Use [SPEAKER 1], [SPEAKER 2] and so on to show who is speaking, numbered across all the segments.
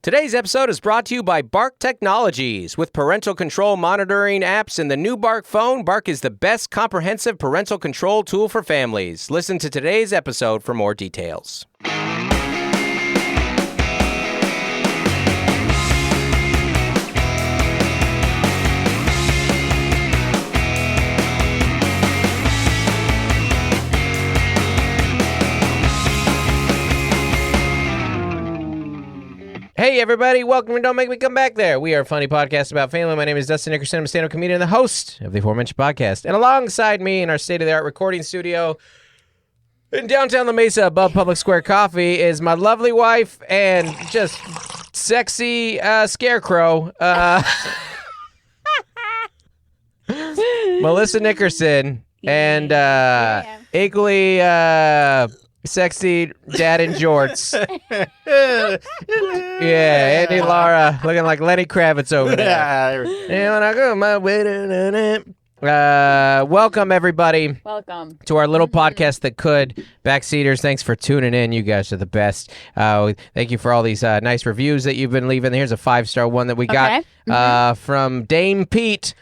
[SPEAKER 1] Today's episode is brought to you by Bark Technologies. With parental control monitoring apps in the new Bark phone, Bark is the best comprehensive parental control tool for families. Listen to today's episode for more details. Hey, everybody. Welcome to Don't Make Me Come Back There. We are a funny podcast about family. My name is Dustin Nickerson. I'm a stand-up comedian and the host of the aforementioned podcast. And alongside me in our state-of-the-art recording studio in downtown La Mesa above Public Square Coffee is my lovely wife and just sexy scarecrow, Melissa Nickerson, and equally sexy dad in jorts. Yeah, Andy Lara looking like Lenny Kravitz over there. And when I go my way welcome everybody.
[SPEAKER 2] Welcome
[SPEAKER 1] to our little podcast that could. Backseaters, thanks for tuning in. You guys are the best. Thank you for all these nice reviews that you've been leaving. Here's a 5-star one that we got from Dame Pete.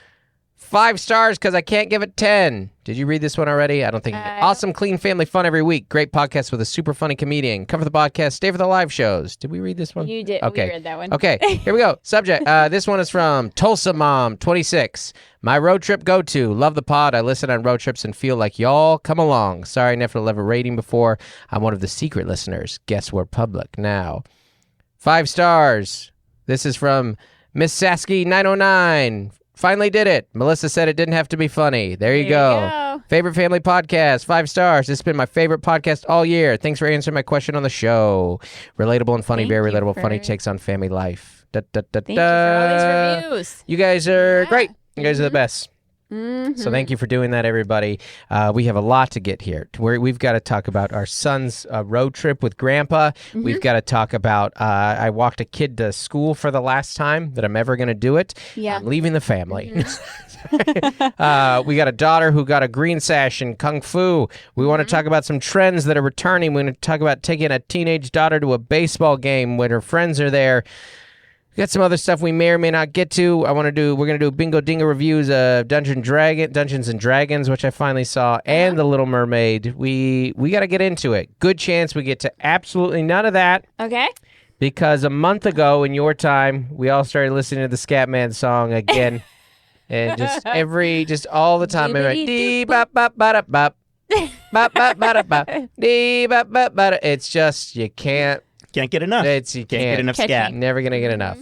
[SPEAKER 1] 5 stars because I can't give it 10. Did you read this one already? I don't think. Awesome, clean family fun every week. Great podcast with a super funny comedian. Come for the podcast, stay for the live shows. Did we read this one?
[SPEAKER 2] You did.
[SPEAKER 1] Okay.
[SPEAKER 2] We read that one.
[SPEAKER 1] Okay, here we go. Subject. This one is from Tulsa Mom, 26. My road trip go-to. Love the pod. I listen on road trips and feel like y'all come along. Sorry I never left a rating before. I'm one of the secret listeners. Guess we're public now. 5 stars. This is from Miss Sasky 909. Finally did it. Melissa said it didn't have to be funny. There you go. Favorite family podcast, 5 stars. This has been my favorite podcast all year. Thanks for answering my question on the show. Relatable and funny, very relatable, funny takes on family life.
[SPEAKER 2] Thank you for all these reviews.
[SPEAKER 1] You guys are great. You guys are the best. So thank you for doing that, everybody. We have a lot to get here. We've got to talk about our son's road trip with Grandpa. We've got to talk about I walked a kid to school for the last time that I'm ever going to do it.
[SPEAKER 2] Yeah.
[SPEAKER 1] I'm leaving the family. We got a daughter who got a green sash in Kung Fu. We want to talk about some trends that are returning. We're going to talk about taking a teenage daughter to a baseball game when her friends are there. We got some other stuff we may or may not get to. We're going to do Bingo Dingo reviews of Dungeons and Dragons, which I finally saw, and The Little Mermaid. We got to get into it. Good chance we get to absolutely none of that.
[SPEAKER 2] Okay.
[SPEAKER 1] Because a month ago in your time, we all started listening to the Scatman song again. And just all the time. It's just, you can't.
[SPEAKER 3] Can't get enough.
[SPEAKER 1] You can't
[SPEAKER 3] get enough scat.
[SPEAKER 1] Never going to get enough.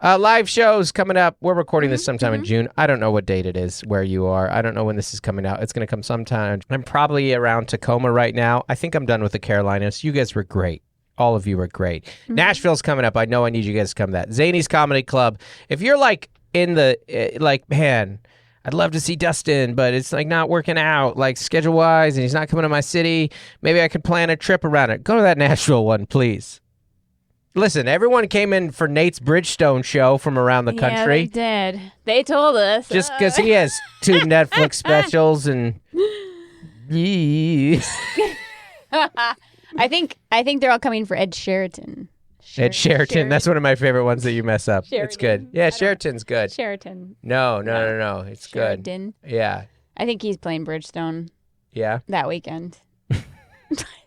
[SPEAKER 1] Live shows coming up. We're recording this sometime in June. I don't know what date it is where you are. I don't know when this is coming out. It's going to come sometime. I'm probably around Tacoma right now. I think I'm done with the Carolinas. You guys were great. All of you were great. Nashville's coming up. I know I need you guys to come to that. Zany's Comedy Club. If you're like in the, man, I'd love to see Dustin, but it's like not working out, like schedule-wise, and he's not coming to my city. Maybe I could plan a trip around it. Go to that Nashville one, please. Listen, everyone came in for Nate's Bridgestone show from around the country.
[SPEAKER 2] Yeah, they did. They told us.
[SPEAKER 1] Just because he has 2 Netflix specials and...
[SPEAKER 2] I think they're all coming for Ed Sheraton.
[SPEAKER 1] Ed Sheraton. That's one of my favorite ones that you mess up.
[SPEAKER 2] Sheridan.
[SPEAKER 1] It's good. Yeah, Sheraton's good.
[SPEAKER 2] Sheraton.
[SPEAKER 1] No. It's
[SPEAKER 2] Sheridan.
[SPEAKER 1] good. Yeah.
[SPEAKER 2] I think he's playing Bridgestone.
[SPEAKER 1] Yeah.
[SPEAKER 2] That weekend.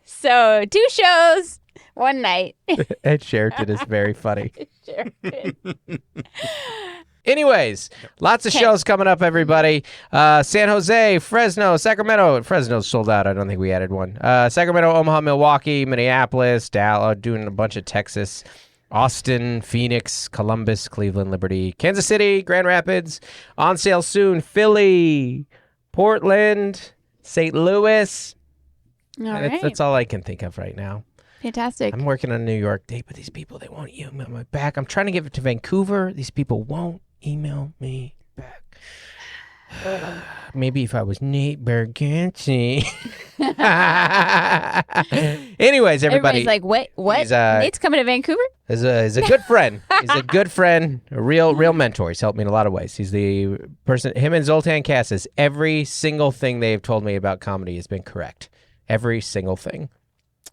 [SPEAKER 2] So 2 shows, 1 night.
[SPEAKER 1] Ed Sheraton is very funny.
[SPEAKER 2] Sheraton.
[SPEAKER 1] Anyways, lots of shows coming up, everybody. San Jose, Fresno, Sacramento. Fresno's sold out. I don't think we added one. Sacramento, Omaha, Milwaukee, Minneapolis, Dallas, doing a bunch of Texas, Austin, Phoenix, Columbus, Cleveland, Liberty, Kansas City, Grand Rapids. On sale soon, Philly, Portland, St. Louis.
[SPEAKER 2] All right.
[SPEAKER 1] That's all I can think of right now.
[SPEAKER 2] Fantastic.
[SPEAKER 1] I'm working on a New York date, but these people, they won't email me back. I'm trying to give it to Vancouver. These people won't email me back. Maybe if I was Nate Berganti. Anyways, everybody.
[SPEAKER 2] Everybody's like, what? Nate's coming to Vancouver?
[SPEAKER 1] He's a good friend. He's a good friend, a real mentor. He's helped me in a lot of ways. He's the person, him and Zoltan Cassis, every single thing they've told me about comedy has been correct. Every single thing.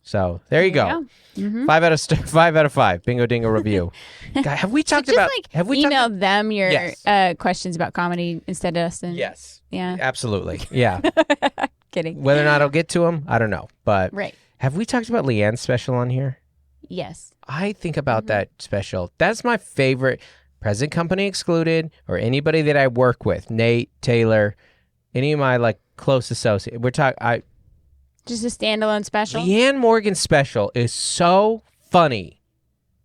[SPEAKER 1] So there you go.
[SPEAKER 2] Mm-hmm.
[SPEAKER 1] 5 out of 5. Bingo Dingo review. God, have we talked about? Have we
[SPEAKER 2] email
[SPEAKER 1] talked,
[SPEAKER 2] them your questions about comedy instead of Dustin?
[SPEAKER 1] Yes.
[SPEAKER 2] Yeah.
[SPEAKER 1] Absolutely. Yeah.
[SPEAKER 2] Kidding.
[SPEAKER 1] Whether or not I'll get to them, I don't know. But
[SPEAKER 2] right.
[SPEAKER 1] Have we talked about Leanne's special on here?
[SPEAKER 2] Yes.
[SPEAKER 1] I think about that special. That's my favorite. Present company excluded, or anybody that I work with, Nate, Taylor, any of my like close associates. We're talking.
[SPEAKER 2] Just a standalone special.
[SPEAKER 1] Leanne Morgan's special is so funny.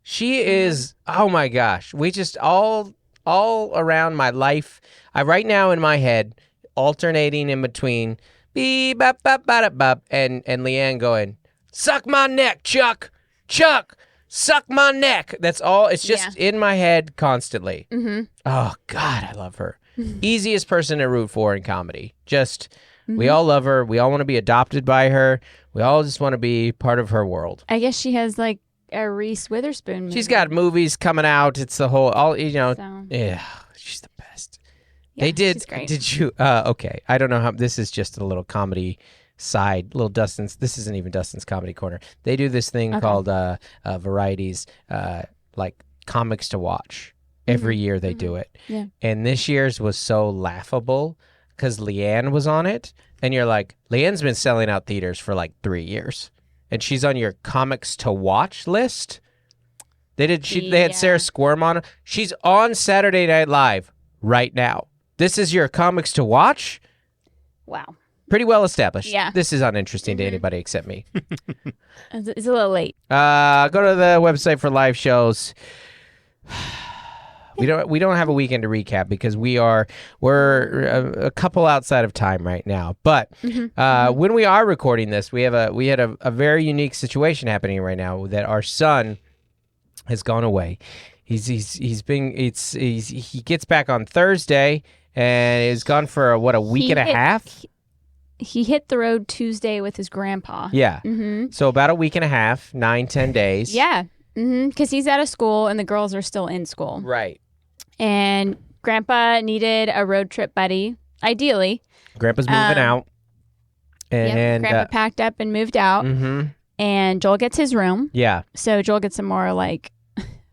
[SPEAKER 1] She is. Oh my gosh. We just all around my life. I right now in my head alternating in between beep bop bop bop bop and Leanne going, "Suck my neck, Chuck. Chuck. Suck my neck." That's all. It's just in my head constantly. Mm-hmm. Oh, God, I love her. Easiest person to root for in comedy. Just, we all love her. We all want to be adopted by her. We all just want to be part of her world.
[SPEAKER 2] I guess she has like a Reese Witherspoon movie.
[SPEAKER 1] She's got movies coming out. It's the whole,
[SPEAKER 2] So.
[SPEAKER 1] Yeah, she's the best.
[SPEAKER 2] Yeah,
[SPEAKER 1] they did.
[SPEAKER 2] She's great.
[SPEAKER 1] Did you? Okay. I don't know how, this is just a little comedy side, little Dustin's. This isn't even Dustin's Comedy Corner. They do this thing called varieties, like comics to watch. Every year they do it.
[SPEAKER 2] Yeah.
[SPEAKER 1] And this year's was so laughable because Leanne was on it. And you're like, Leanne's been selling out theaters for like 3 years. And she's on your comics to watch list. They had Sarah Squirm on. She's on Saturday Night Live right now. This is your comics to watch?
[SPEAKER 2] Wow.
[SPEAKER 1] Pretty well established.
[SPEAKER 2] Yeah.
[SPEAKER 1] This is uninteresting to anybody except me.
[SPEAKER 2] It's a little late.
[SPEAKER 1] Go to the website for live shows. We don't have a weekend to recap because we're a couple outside of time right now. But when we are recording this, we had a very unique situation happening right now that our son has gone away. He gets back on Thursday and is gone for a week and a half.
[SPEAKER 2] He hit the road Tuesday with his grandpa.
[SPEAKER 1] Yeah. Mm-hmm. So about a week and a half, 9-10 days.
[SPEAKER 2] Yeah. Because he's out of school and the girls are still in school.
[SPEAKER 1] Right.
[SPEAKER 2] And Grandpa needed a road trip buddy, ideally.
[SPEAKER 1] Grandpa's moving out. And
[SPEAKER 2] Grandpa packed up and moved out. Mm-hmm. And Joel gets his room.
[SPEAKER 1] Yeah.
[SPEAKER 2] So Joel gets some more like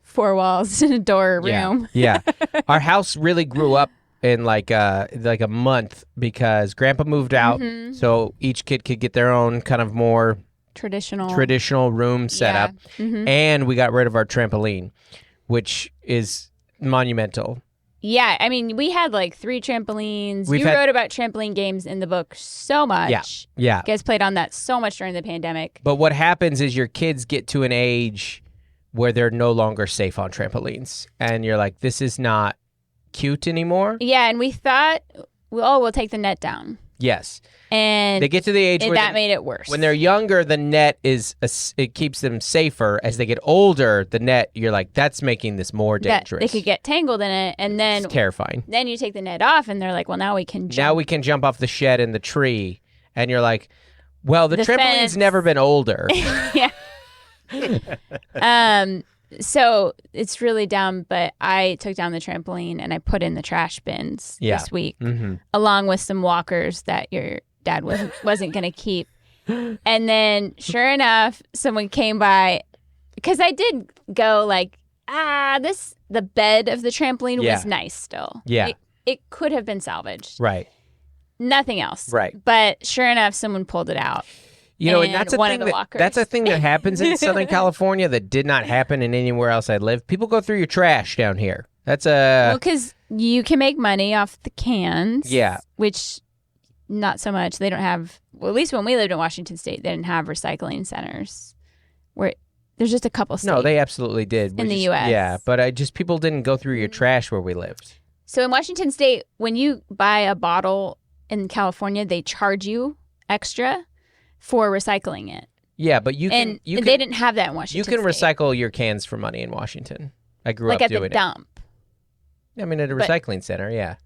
[SPEAKER 2] 4 walls and a door room.
[SPEAKER 1] Yeah. Our house really grew up in like a month because Grandpa moved out, so each kid could get their own kind of more traditional room set up, and we got rid of our trampoline, which is monumental.
[SPEAKER 2] Yeah, I mean, we had like 3 trampolines. You wrote about trampoline games in the book so much.
[SPEAKER 1] Yeah.
[SPEAKER 2] You guys played on that so much during the pandemic.
[SPEAKER 1] But what happens is your kids get to an age where they're no longer safe on trampolines, and you're like, this is not cute anymore.
[SPEAKER 2] Yeah, and we thought, we'll take the net down.
[SPEAKER 1] Yes.
[SPEAKER 2] And
[SPEAKER 1] they get to the age where
[SPEAKER 2] that made it worse.
[SPEAKER 1] When they're younger, the net it keeps them safer. As they get older, the net, you're like, that's making this more dangerous.
[SPEAKER 2] They could get tangled in it, and then
[SPEAKER 1] it's terrifying.
[SPEAKER 2] Then you take the net off, and they're like, well, now we can jump.
[SPEAKER 1] Now we can jump off the shed in the tree, and you're like, well, the trampoline's
[SPEAKER 2] fence.
[SPEAKER 1] Never been older.
[SPEAKER 2] Yeah. So it's really dumb, but I took down the trampoline and I put in the trash bins this week, along with some walkers that your dad wasn't going to keep. And then, sure enough, someone came by, because I did go like, the bed of the trampoline was nice still.
[SPEAKER 1] Yeah.
[SPEAKER 2] It could have been salvaged.
[SPEAKER 1] Right.
[SPEAKER 2] Nothing else.
[SPEAKER 1] Right.
[SPEAKER 2] But sure enough, someone pulled it out.
[SPEAKER 1] You know, and that's a thing that happens in Southern California that did not happen in anywhere else I lived. People go through your trash down here. That's
[SPEAKER 2] well, because you can make money off the cans.
[SPEAKER 1] Yeah.
[SPEAKER 2] Which, not so much. They don't have. Well, at least when we lived in Washington State, they didn't have recycling centers. Where there's just a couple states.
[SPEAKER 1] No, they absolutely did
[SPEAKER 2] in the U.S.
[SPEAKER 1] Yeah, but people didn't go through your trash where we lived.
[SPEAKER 2] So in Washington State, when you buy a bottle in California, they charge you extra for recycling it.
[SPEAKER 1] Yeah, but
[SPEAKER 2] they didn't have that in Washington
[SPEAKER 1] You can
[SPEAKER 2] State.
[SPEAKER 1] recycle your cans for money in Washington. I grew
[SPEAKER 2] like
[SPEAKER 1] up doing it.
[SPEAKER 2] Like at the dump.
[SPEAKER 1] I mean, at a recycling center, yeah.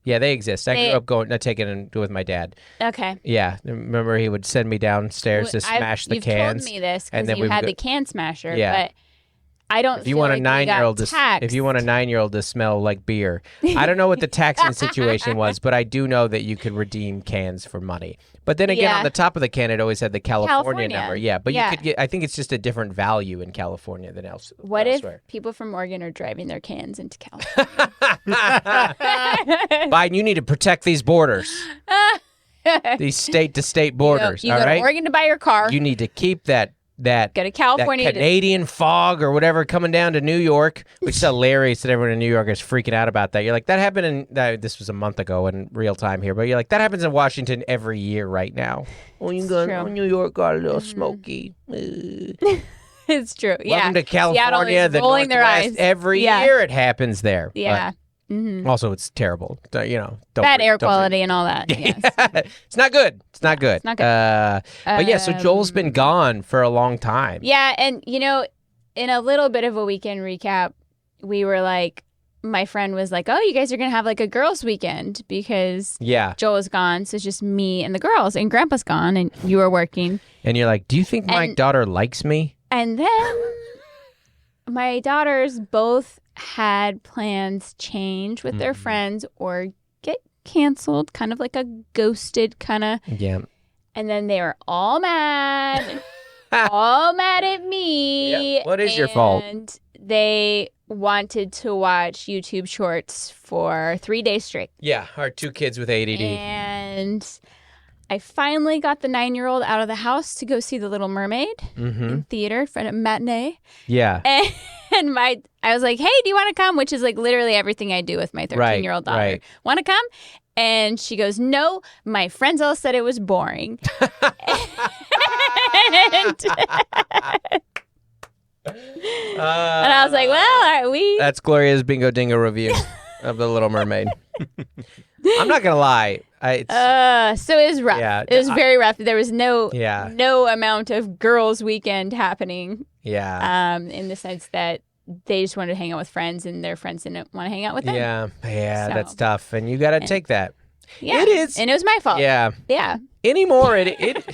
[SPEAKER 1] Yeah, they exist. I grew up taking it with my dad.
[SPEAKER 2] Okay.
[SPEAKER 1] Yeah. Remember, he would send me downstairs to smash the cans.
[SPEAKER 2] You've told me this because you had the can smasher.
[SPEAKER 1] Yeah.
[SPEAKER 2] But I don't.
[SPEAKER 1] If you want a 9-year-old to smell like beer, I don't know what the taxing situation was, but I do know that you could redeem cans for money. But then again, on the top of the can, it always had the California number. Yeah, but you could get. I think it's just a different value in California than elsewhere.
[SPEAKER 2] What if people from Oregon are driving their cans into California?
[SPEAKER 1] Biden, you need to protect these borders. These state-to-state borders.
[SPEAKER 2] You go to Oregon to buy your car.
[SPEAKER 1] You need to keep that go to California, that Canadian fog or whatever coming down to New York, which is hilarious that everyone in New York is freaking out about that. You're like, that happened in this was a month ago in real time here, but you're like, that happens in Washington every year right now. New York got a little smoky.
[SPEAKER 2] It's true.
[SPEAKER 1] Welcome to California, the Northwest.
[SPEAKER 2] Their eyes.
[SPEAKER 1] Every year it happens there.
[SPEAKER 2] Yeah.
[SPEAKER 1] Also, it's terrible.
[SPEAKER 2] Bad air quality and all that. Yes.
[SPEAKER 1] It's not good. It's not good. But yeah, so Joel's been gone for a long time.
[SPEAKER 2] Yeah, and in a little bit of a weekend recap, we were like, my friend was like, "Oh, you guys are gonna have like a girls' weekend because Joel is gone, so it's just me and the girls, and Grandpa's gone, and you are working."
[SPEAKER 1] And you're like, "Do you think my daughter likes me?"
[SPEAKER 2] And then my daughters both had plans change with their friends or get canceled, kind of like a ghosted kind of.
[SPEAKER 1] Yeah.
[SPEAKER 2] And then they were all mad, all mad at me.
[SPEAKER 1] Yep. What is your fault?
[SPEAKER 2] And they wanted to watch YouTube shorts for 3 days straight.
[SPEAKER 1] Yeah, our 2 kids with ADD.
[SPEAKER 2] And I finally got the 9-year-old out of the house to go see The Little Mermaid in theater for a matinee.
[SPEAKER 1] Yeah.
[SPEAKER 2] And I was like, "Hey, do you want to come?" Which is like literally everything I do with my 13-year-old daughter.
[SPEAKER 1] Right.
[SPEAKER 2] Want to come? And she goes, "No, my friends all said it was boring." And I was like, "Well, are we?"
[SPEAKER 1] That's Gloria's Bingo Dingo review of The Little Mermaid. I'm not gonna lie.
[SPEAKER 2] So it was rough.
[SPEAKER 1] Yeah,
[SPEAKER 2] it was very rough. There was no
[SPEAKER 1] no
[SPEAKER 2] amount of girls' weekend happening.
[SPEAKER 1] Yeah.
[SPEAKER 2] In the sense that they just wanted to hang out with friends, and their friends didn't want to hang out with them.
[SPEAKER 1] Yeah, so. That's tough, and you got to take that.
[SPEAKER 2] Yeah,
[SPEAKER 1] it is,
[SPEAKER 2] and it was my fault.
[SPEAKER 1] Yeah. Anymore, it.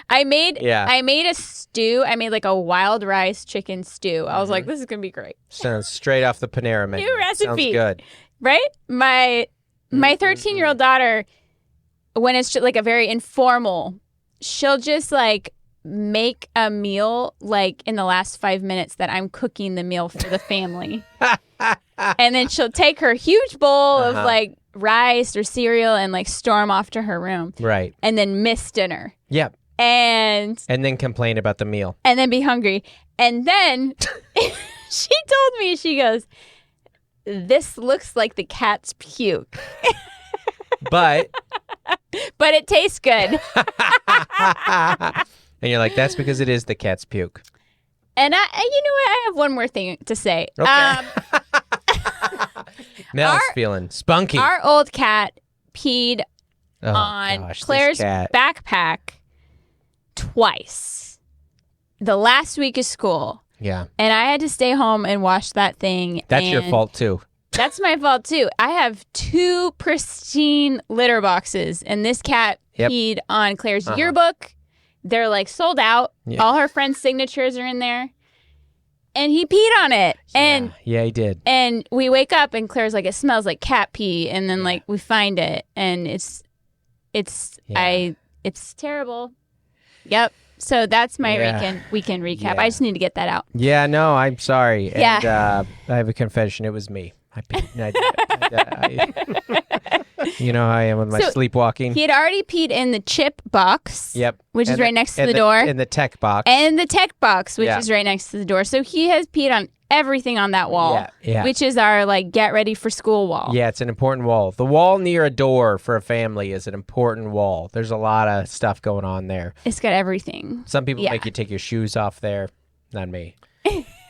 [SPEAKER 2] I made a stew. I made like a wild rice chicken stew. I was like, this is gonna be great.
[SPEAKER 1] Sounds straight off the Panera menu.
[SPEAKER 2] New recipe.
[SPEAKER 1] Sounds good.
[SPEAKER 2] Right? My 13-year-old daughter, when it's like a very informal, she'll just like make a meal like in the last 5 minutes that I'm cooking the meal for the family. And then she'll take her huge bowl of like rice or cereal and like storm off to her room.
[SPEAKER 1] Right.
[SPEAKER 2] And then miss dinner.
[SPEAKER 1] Yep.
[SPEAKER 2] And
[SPEAKER 1] then complain about the meal.
[SPEAKER 2] And then be hungry. And then she told me, she goes, "This looks like the cat's puke."
[SPEAKER 1] But
[SPEAKER 2] it tastes good.
[SPEAKER 1] And you're like, that's because it is the cat's puke.
[SPEAKER 2] And you know what? I have one more thing to say.
[SPEAKER 1] Okay. Mel's feeling spunky.
[SPEAKER 2] Our old cat peed on Claire's backpack twice the last week of school.
[SPEAKER 1] Yeah.
[SPEAKER 2] And I had to stay home and wash that thing.
[SPEAKER 1] That's your fault, too.
[SPEAKER 2] That's my fault, too. I have 2 pristine litter boxes, and this cat peed on Claire's yearbook. They're like sold out. Yeah. All her friends' signatures are in there. And he peed on it. And
[SPEAKER 1] yeah, he did.
[SPEAKER 2] And we wake up and Claire's like, it smells like cat pee. And then like we find it and it's terrible. Yep. So that's my weekend recap. Yeah. I just need to get that out.
[SPEAKER 1] Yeah, no, I'm sorry.
[SPEAKER 2] Yeah.
[SPEAKER 1] And I have a confession. It was me. I you know how I am with my sleepwalking.
[SPEAKER 2] He had already peed in the chip box.
[SPEAKER 1] Yep.
[SPEAKER 2] Which is right next to the door.
[SPEAKER 1] In the tech box.
[SPEAKER 2] And the tech box, which is right next to the door. So he has peed on everything on that wall.
[SPEAKER 1] Yeah.
[SPEAKER 2] Which is our like get ready for school wall.
[SPEAKER 1] Yeah, it's an important wall. The wall near a door for a family is an important wall. There's a lot of stuff going on there.
[SPEAKER 2] It's got everything.
[SPEAKER 1] Some people make you take your shoes off there. Not me.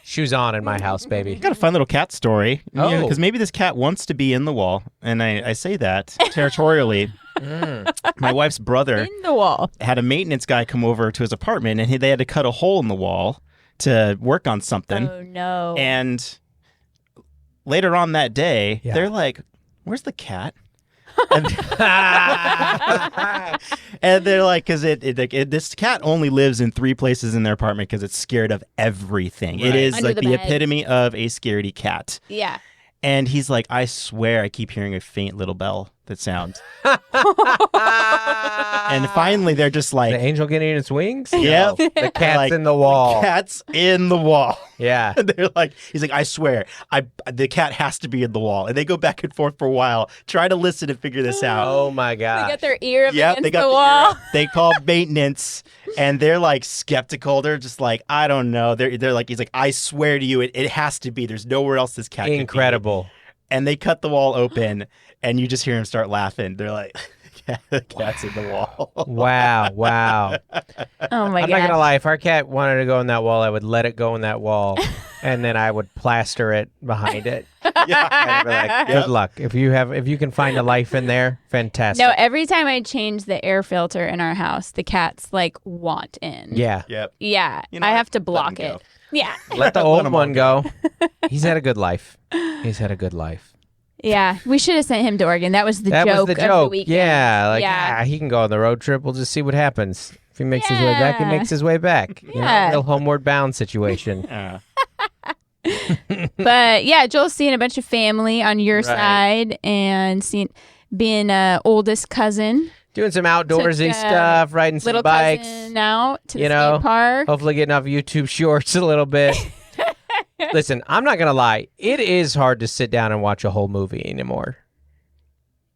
[SPEAKER 1] Shoes on in my house, baby.
[SPEAKER 3] Got a fun little cat story. Because maybe this cat wants to be in the wall, and I say that territorially. My wife's brother
[SPEAKER 2] in the wall
[SPEAKER 3] had a maintenance guy come over to his apartment, and they had to cut a hole in the wall to work on something.
[SPEAKER 2] Oh, no.
[SPEAKER 3] And later on that day, they're like, "Where's the cat?" And, and they're like, because this cat only lives in 3 places in their apartment because it's scared of everything. Right. It is
[SPEAKER 2] Under
[SPEAKER 3] like the
[SPEAKER 2] bed.
[SPEAKER 3] epitome of a scaredy cat.
[SPEAKER 2] Yeah.
[SPEAKER 3] And he's like, I swear I keep hearing a faint little bell that sounds. And finally, they're just like...
[SPEAKER 1] The angel getting its wings?
[SPEAKER 3] Yep.
[SPEAKER 1] No, the cat's in the wall.
[SPEAKER 3] The cat's in the wall.
[SPEAKER 1] Yeah.
[SPEAKER 3] And they're like, he's like, I swear, the cat has to be in the wall. And they go back and forth for a while, try to listen and figure this out.
[SPEAKER 1] Oh, my God.
[SPEAKER 2] They got their ear up
[SPEAKER 3] Yep,
[SPEAKER 2] against
[SPEAKER 3] they got
[SPEAKER 2] the
[SPEAKER 3] the
[SPEAKER 2] wall.
[SPEAKER 3] ear up. They call maintenance, and they're like skeptical. They're just like, I don't know. They're like, he's like, I swear to you, it has to be. There's nowhere else this cat
[SPEAKER 1] Incredible.
[SPEAKER 3] Can be. And they cut the wall open, and you just hear him start laughing. They're like, the cat's in the wall.
[SPEAKER 1] Wow.
[SPEAKER 2] Oh my
[SPEAKER 1] I'm not going to lie. If our cat wanted to go in that wall, I would let it go in that wall, and then I would plaster it behind it.
[SPEAKER 3] Yeah.
[SPEAKER 1] And I'd be like, good luck. If you can find a life in there, fantastic.
[SPEAKER 2] No, every time I change the air filter in our house, the cats like want in.
[SPEAKER 1] Yeah.
[SPEAKER 3] Yep.
[SPEAKER 2] Yeah.
[SPEAKER 3] You know
[SPEAKER 2] I
[SPEAKER 3] what?
[SPEAKER 2] have to
[SPEAKER 3] Let
[SPEAKER 2] block
[SPEAKER 3] him go.
[SPEAKER 2] it. Yeah.
[SPEAKER 1] Let the
[SPEAKER 3] Let
[SPEAKER 1] old
[SPEAKER 3] him
[SPEAKER 1] one
[SPEAKER 3] all
[SPEAKER 1] go. He's had a good life.
[SPEAKER 2] Yeah. We should have sent him to Oregon. That was the
[SPEAKER 1] That
[SPEAKER 2] joke
[SPEAKER 1] was the
[SPEAKER 2] of
[SPEAKER 1] joke.
[SPEAKER 2] the weekend.
[SPEAKER 1] Yeah, he can go on the road trip. We'll just see what happens. If he makes his way back, he
[SPEAKER 2] Yeah.
[SPEAKER 1] makes his way back. You know,
[SPEAKER 2] Yeah.
[SPEAKER 1] real homeward bound situation.
[SPEAKER 2] But yeah, Joel's seeing a bunch of family on your
[SPEAKER 1] Right.
[SPEAKER 2] side and being oldest cousin.
[SPEAKER 1] Doing some outdoorsy
[SPEAKER 2] Took,
[SPEAKER 1] stuff, riding some
[SPEAKER 2] Little
[SPEAKER 1] bikes.
[SPEAKER 2] cousin out to the
[SPEAKER 1] you know,
[SPEAKER 2] skate park.
[SPEAKER 1] Hopefully getting off YouTube Shorts a little bit. Listen, I'm not going to lie. It is hard to sit down and watch a whole movie anymore.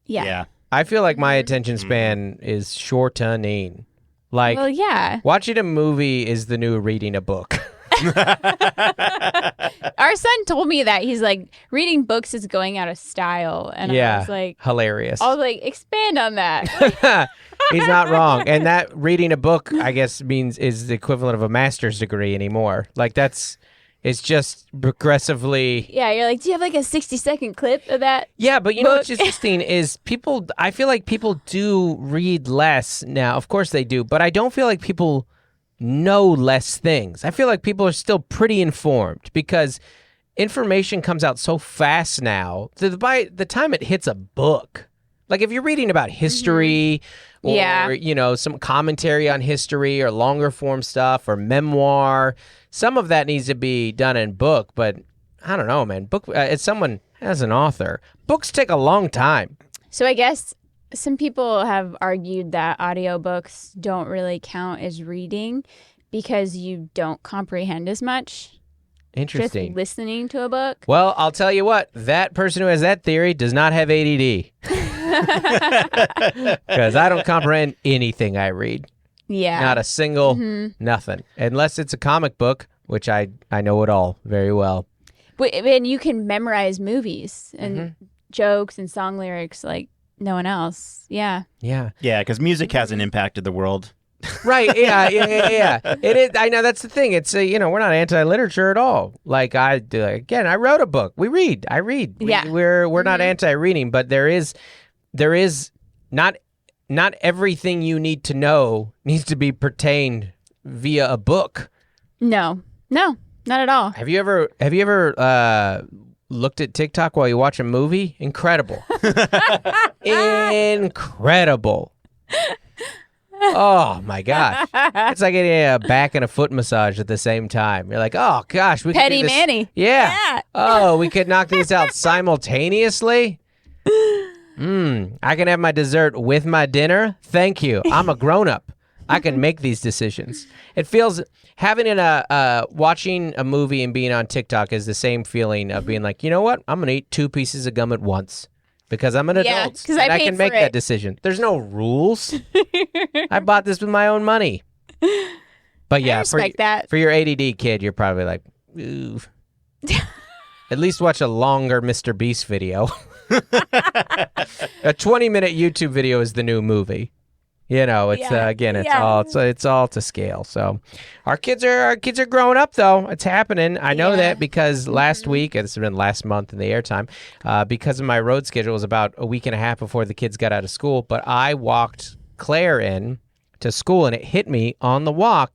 [SPEAKER 2] Yeah.
[SPEAKER 1] I feel like my attention span is shortening. Like,
[SPEAKER 2] Well, yeah.
[SPEAKER 1] watching a movie is the new reading a book.
[SPEAKER 2] Our son told me that. He's like, reading books is going out of style. And I was like,
[SPEAKER 1] hilarious.
[SPEAKER 2] expand on that.
[SPEAKER 1] He's not wrong. And that reading a book, I guess, is the equivalent of a master's degree anymore. Like, it's just progressively.
[SPEAKER 2] Yeah, you're like, do you have like a 60-second clip of that?
[SPEAKER 1] Yeah, but you know
[SPEAKER 2] book?
[SPEAKER 1] what's interesting is I feel like people do read less now. Of course they do, but I don't feel like people know less things. I feel like people are still pretty informed because information comes out so fast now that by the time it hits a book, like if you're reading about history or, you know, some commentary on history or longer form stuff or memoir, some of that needs to be done in book, but I don't know, man. As someone as an author, books take a long time.
[SPEAKER 2] So I guess some people have argued that audiobooks don't really count as reading because you don't comprehend as much
[SPEAKER 1] Interesting.
[SPEAKER 2] just listening to a book.
[SPEAKER 1] Well, I'll tell you what, that person who has that theory does not have ADD. Because I don't comprehend anything I read.
[SPEAKER 2] Yeah.
[SPEAKER 1] Not a single nothing. Unless it's a comic book, which I know it all very well.
[SPEAKER 2] But and you can memorize movies and jokes and song lyrics like no one else. Yeah.
[SPEAKER 1] Yeah.
[SPEAKER 3] Yeah, because music hasn't impacted the world.
[SPEAKER 1] Right. Yeah. It is. I know that's the thing. It's we're not anti-literature at all. Like I wrote a book. I read.
[SPEAKER 2] Yeah.
[SPEAKER 1] We're not anti-reading, but there is not everything you need to know needs to be pertained via a book.
[SPEAKER 2] No, not at all.
[SPEAKER 1] Have you ever looked at TikTok while you watch a movie? Incredible. Incredible. Oh my gosh. It's like getting a back and a foot massage at the same time. You're like, oh gosh, we could
[SPEAKER 2] Petty
[SPEAKER 1] do this.
[SPEAKER 2] Manny.
[SPEAKER 1] Yeah. Oh, we could knock these out simultaneously. I can have my dessert with my dinner. Thank you. I'm a grown up. I can make these decisions. It feels having watching a movie and being on TikTok is the same feeling of being like, you know what? I'm gonna eat 2 pieces of gum at once because I'm an adult
[SPEAKER 2] 'cause
[SPEAKER 1] and
[SPEAKER 2] I
[SPEAKER 1] I
[SPEAKER 2] paid
[SPEAKER 1] can
[SPEAKER 2] for
[SPEAKER 1] make
[SPEAKER 2] it.
[SPEAKER 1] that decision. There's no rules. I bought this with my own money. But yeah,
[SPEAKER 2] I respect that.
[SPEAKER 1] for your ADD kid, you're probably like, ooh. At least watch a longer Mr. Beast video. A 20-minute YouTube video is the new movie. You know, it's it's all to scale. So, our kids are growing up though. It's happening. I know that because last week, it's been last month in the airtime, because of my road schedule, it was about a week and a half before the kids got out of school. But I walked Claire in to school, and it hit me on the walk.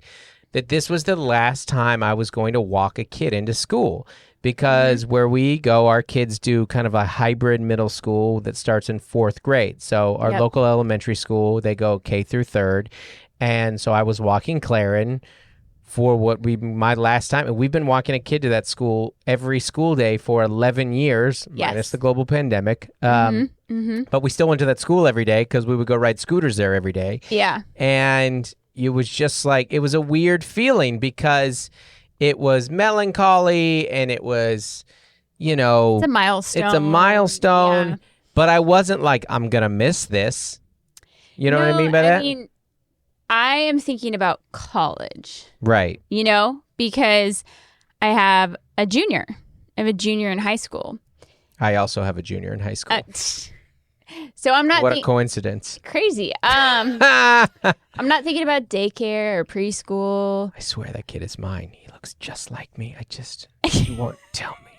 [SPEAKER 1] that this was the last time I was going to walk a kid into school. Because where we go, our kids do kind of a hybrid middle school that starts in 4th grade. So our local elementary school, they go K through 3rd. And so I was walking Claren for my last time. And we've been walking a kid to that school every school day for 11 years, minus the global pandemic. But we still went to that school every day because we would go ride scooters there every day.
[SPEAKER 2] Yeah.
[SPEAKER 1] And it was just like, it was a weird feeling because it was melancholy and it was, it's
[SPEAKER 2] a milestone.
[SPEAKER 1] It's a milestone, but I wasn't like, I'm going to miss this. You know what I mean by that?
[SPEAKER 2] I mean, I am thinking about college.
[SPEAKER 1] Right.
[SPEAKER 2] Because I have a junior. I have a junior in high school.
[SPEAKER 1] I also have a junior in high school.
[SPEAKER 2] So I'm not.
[SPEAKER 1] What a coincidence!
[SPEAKER 2] Crazy. I'm not thinking about daycare or preschool.
[SPEAKER 1] I swear that kid is mine. He looks just like me. You won't tell me.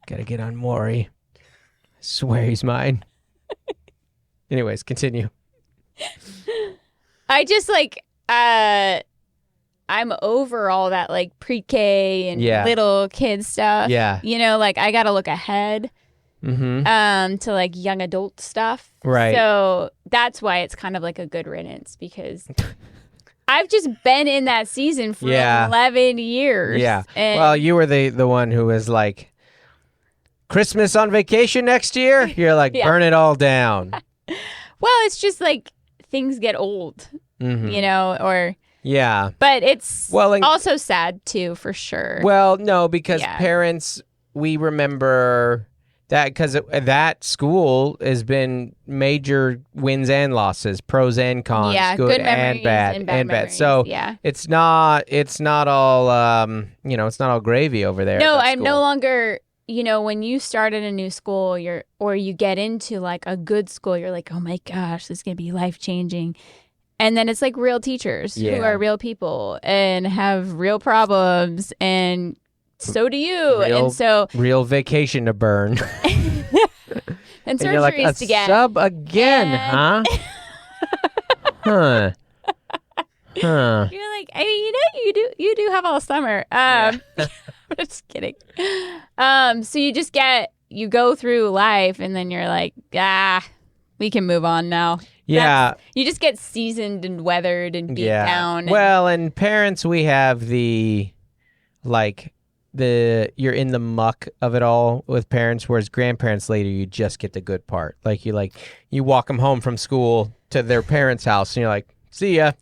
[SPEAKER 1] Gotta get on Maury. I swear he's mine. Anyways, continue.
[SPEAKER 2] I just I'm over all that pre-K and little kid stuff.
[SPEAKER 1] Yeah.
[SPEAKER 2] I got to look ahead. To young adult stuff.
[SPEAKER 1] Right.
[SPEAKER 2] So that's why it's kind of like a good riddance because I've just been in that season for 11 years.
[SPEAKER 1] Yeah.
[SPEAKER 2] And
[SPEAKER 1] well, you were the one who was like, Christmas on vacation next year? You're like, burn it all down.
[SPEAKER 2] Well, it's just things get old, or...
[SPEAKER 1] Yeah.
[SPEAKER 2] But it's also sad too, for sure.
[SPEAKER 1] Well, no, because parents, we remember... that because that school has been major wins and losses, pros and cons, good and bad, and bad. So it's not all it's not all gravy over there.
[SPEAKER 2] No, I'm no longer. When you start at a new school, you get into a good school, you're like, oh my gosh, this is gonna be life changing, and then it's real teachers who are real people and have real problems and. So do you. And so
[SPEAKER 1] real vacation to burn.
[SPEAKER 2] and surgeries to get.
[SPEAKER 1] Sub again, huh? Huh.
[SPEAKER 2] You're like, you do have all summer. Just kidding. So you go through life and then you're like, we can move on now.
[SPEAKER 1] Yeah.
[SPEAKER 2] You just get seasoned and weathered and beat down.
[SPEAKER 1] Well, and parents, we have you're in the muck of it all with parents, whereas grandparents later you just get the good part. You walk them home from school to their parents' house and you're like, see ya.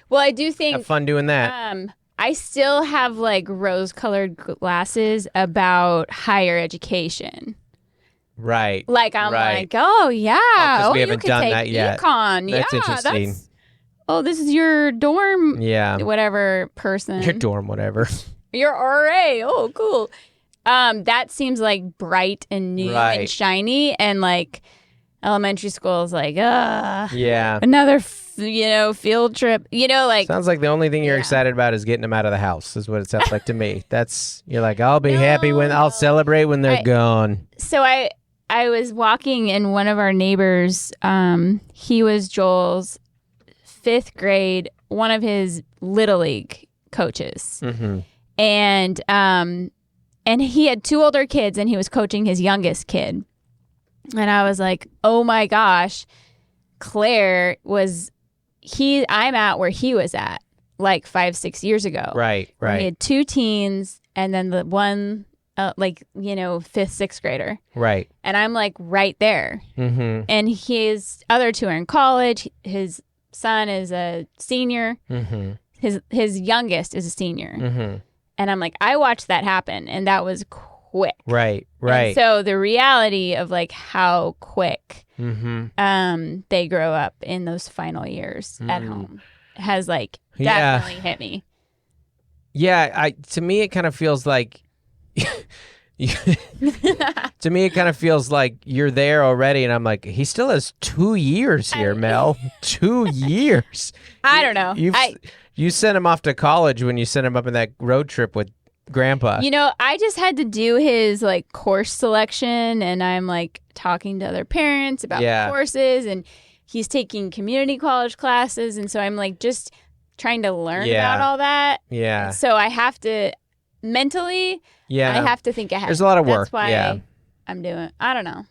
[SPEAKER 2] Well, I do think
[SPEAKER 1] have fun doing that.
[SPEAKER 2] I still have rose-colored glasses about higher education.
[SPEAKER 1] Right.
[SPEAKER 2] I'm like, oh yeah,
[SPEAKER 1] we haven't done that yet.
[SPEAKER 2] Econ.
[SPEAKER 1] That's interesting.
[SPEAKER 2] This is your dorm.
[SPEAKER 1] Yeah.
[SPEAKER 2] Whatever person.
[SPEAKER 1] Your dorm, whatever.
[SPEAKER 2] Your RA. Oh, cool. That seems bright and new and shiny, and elementary school is another field trip.
[SPEAKER 1] Sounds like the only thing you're excited about is getting them out of the house. Is what it sounds like to me. You're like, I'll be happy when I'll celebrate when they're gone.
[SPEAKER 2] So I was walking and one of our neighbors. He was Joel's 5th grade, one of his Little League coaches. Mm-hmm. And he had 2 older kids and he was coaching his youngest kid. And I was like, oh my gosh, Claire I'm at where he was at 5-6 years ago.
[SPEAKER 1] Right.
[SPEAKER 2] He had 2 teens and then the one, 5th, 6th grader.
[SPEAKER 1] Right.
[SPEAKER 2] And I'm right there. Mm-hmm. And his other 2 are in college. His son is a senior. Mm-hmm. His youngest is a senior. Mm-hmm. And I'm like, I watched that happen, and that was quick.
[SPEAKER 1] Right.
[SPEAKER 2] And so the reality of how quick they grow up in those final years at home has definitely hit me.
[SPEAKER 1] Yeah, to me it kind of feels like to me it kind of feels like you're there already, and I'm like, he still has 2 years here, Mel. 2 years.
[SPEAKER 2] I don't know.
[SPEAKER 1] You sent him off to college when you sent him up in that road trip with Grandpa.
[SPEAKER 2] I just had to do his course selection, and I'm talking to other parents about courses, and he's taking community college classes, and so I'm just trying to learn about all that.
[SPEAKER 1] Yeah.
[SPEAKER 2] So I have to mentally. Yeah. I have to think ahead.
[SPEAKER 1] There's a lot of work.
[SPEAKER 2] That's why I'm doing. I don't know.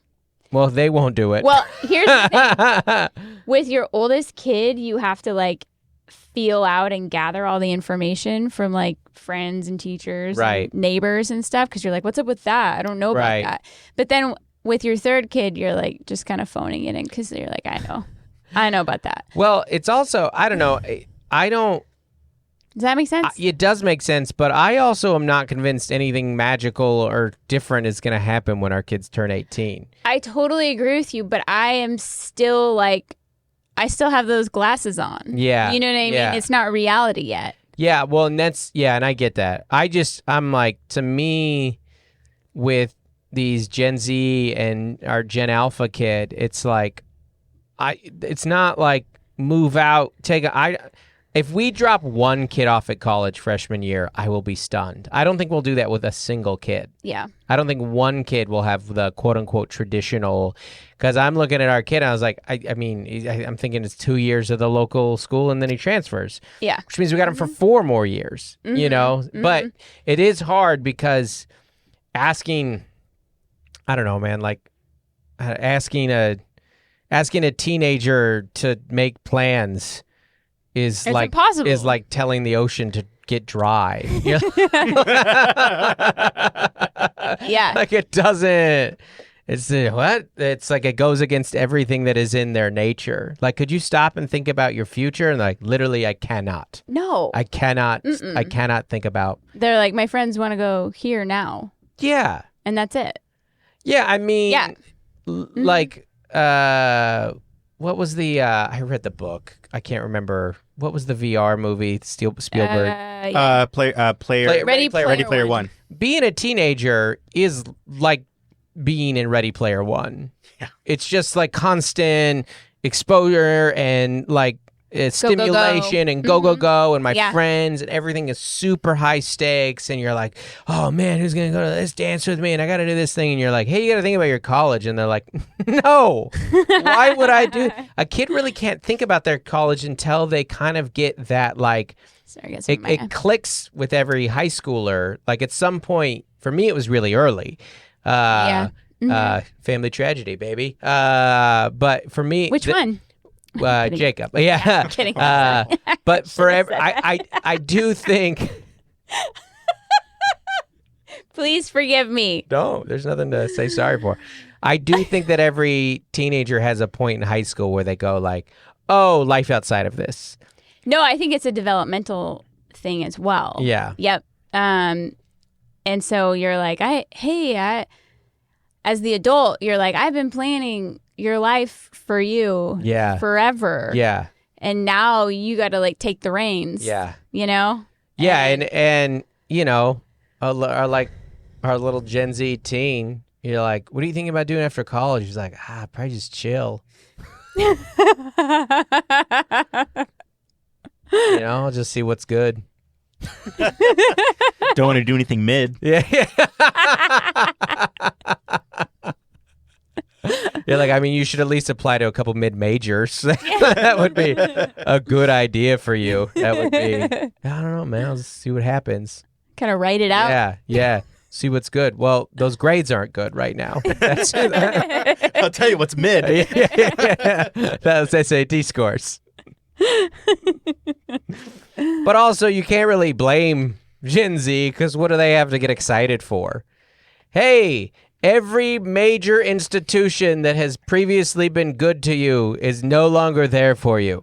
[SPEAKER 1] Well, they won't do it.
[SPEAKER 2] Well, here's the thing. With your oldest kid, you have to like feel out and gather all the information from like friends and teachers, and neighbors and stuff. Because you're like, what's up with that? I don't know about that. But then with your third kid, you're like just kind of phoning it in because you're like, I know about that.
[SPEAKER 1] Well, it's also, I don't know.
[SPEAKER 2] Does that make sense?
[SPEAKER 1] It does make sense, but I also am not convinced anything magical or different is going to happen when our kids turn 18.
[SPEAKER 2] I totally agree with you, but I am still like, I still have those glasses on.
[SPEAKER 1] Yeah.
[SPEAKER 2] You know what I mean? It's not reality yet.
[SPEAKER 1] Yeah, well, and and I get that. I'm like, to me, with these Gen Z and our Gen Alpha kid, it's like, it's not like move out, if we drop one kid off at college freshman year, I will be stunned. I don't think we'll do that with a single kid.
[SPEAKER 2] Yeah.
[SPEAKER 1] I don't think one kid will have the quote-unquote traditional, because I'm looking at our kid and I was like, I'm thinking it's 2 years of the local school and then he transfers.
[SPEAKER 2] Yeah.
[SPEAKER 1] Which means we got him for 4 more years, you know? Mm-hmm. But it is hard because asking, I don't know, man, like asking a teenager to make plans is
[SPEAKER 2] impossible.
[SPEAKER 1] Is like telling the ocean to get dry. Yeah. Like it doesn't. It's what? It's like it goes against everything that is in their nature. Like, could you stop and think about your future? And like, literally, I cannot.
[SPEAKER 2] No,
[SPEAKER 1] I cannot. I cannot think about.
[SPEAKER 2] They're like, my friends want to go here now.
[SPEAKER 1] Yeah,
[SPEAKER 2] and that's it.
[SPEAKER 1] Yeah, I mean, like, what was the? I read the book. I can't remember. What was the VR movie? Spielberg.
[SPEAKER 3] Ready Player One.
[SPEAKER 1] Being a teenager is like being in Ready Player One. Yeah. It's just like constant exposure and like stimulation and go and my friends and everything is super high stakes and you're like, oh man, who's gonna go to this dance with me and I gotta do this thing and you're like, hey, you gotta think about your college, and they're like, no, why would I do? A kid really can't think about their college until they kind of get that like it clicks with every high schooler. Like at some point, for me it was really early. Family tragedy, baby. But for me,
[SPEAKER 2] which one?
[SPEAKER 1] Jacob. Yeah.
[SPEAKER 2] I'm kidding.
[SPEAKER 1] But forever, I do think.
[SPEAKER 2] Please forgive me.
[SPEAKER 1] No, there's nothing to say sorry for. I do think that every teenager has a point in high school where they go like, oh, life outside of this.
[SPEAKER 2] No, I think it's a developmental thing as well.
[SPEAKER 1] Yeah.
[SPEAKER 2] Yep. And so you're like, as the adult, you're like, I've been planning your life for you forever.
[SPEAKER 1] Yeah.
[SPEAKER 2] And now you got to like take the reins.
[SPEAKER 1] Yeah.
[SPEAKER 2] You know?
[SPEAKER 1] Yeah. And you know, our little Gen Z teen, you're like, what are you thinking about doing after college? He's like, probably just chill. You know, I'll just see what's good.
[SPEAKER 3] Don't want to do anything mid.
[SPEAKER 1] Yeah. You're like, I mean, you should at least apply to a couple mid-majors. That would be a good idea for you. That would be, I don't know, man. I'll just see what happens.
[SPEAKER 2] Kind of write it out.
[SPEAKER 1] Yeah. See what's good. Well, those grades aren't good right now.
[SPEAKER 3] I'll tell you what's mid.
[SPEAKER 1] Yeah. That's SAT scores. But also, you can't really blame Gen Z because what do they have to get excited for? Hey, every major institution that has previously been good to you is no longer there for you.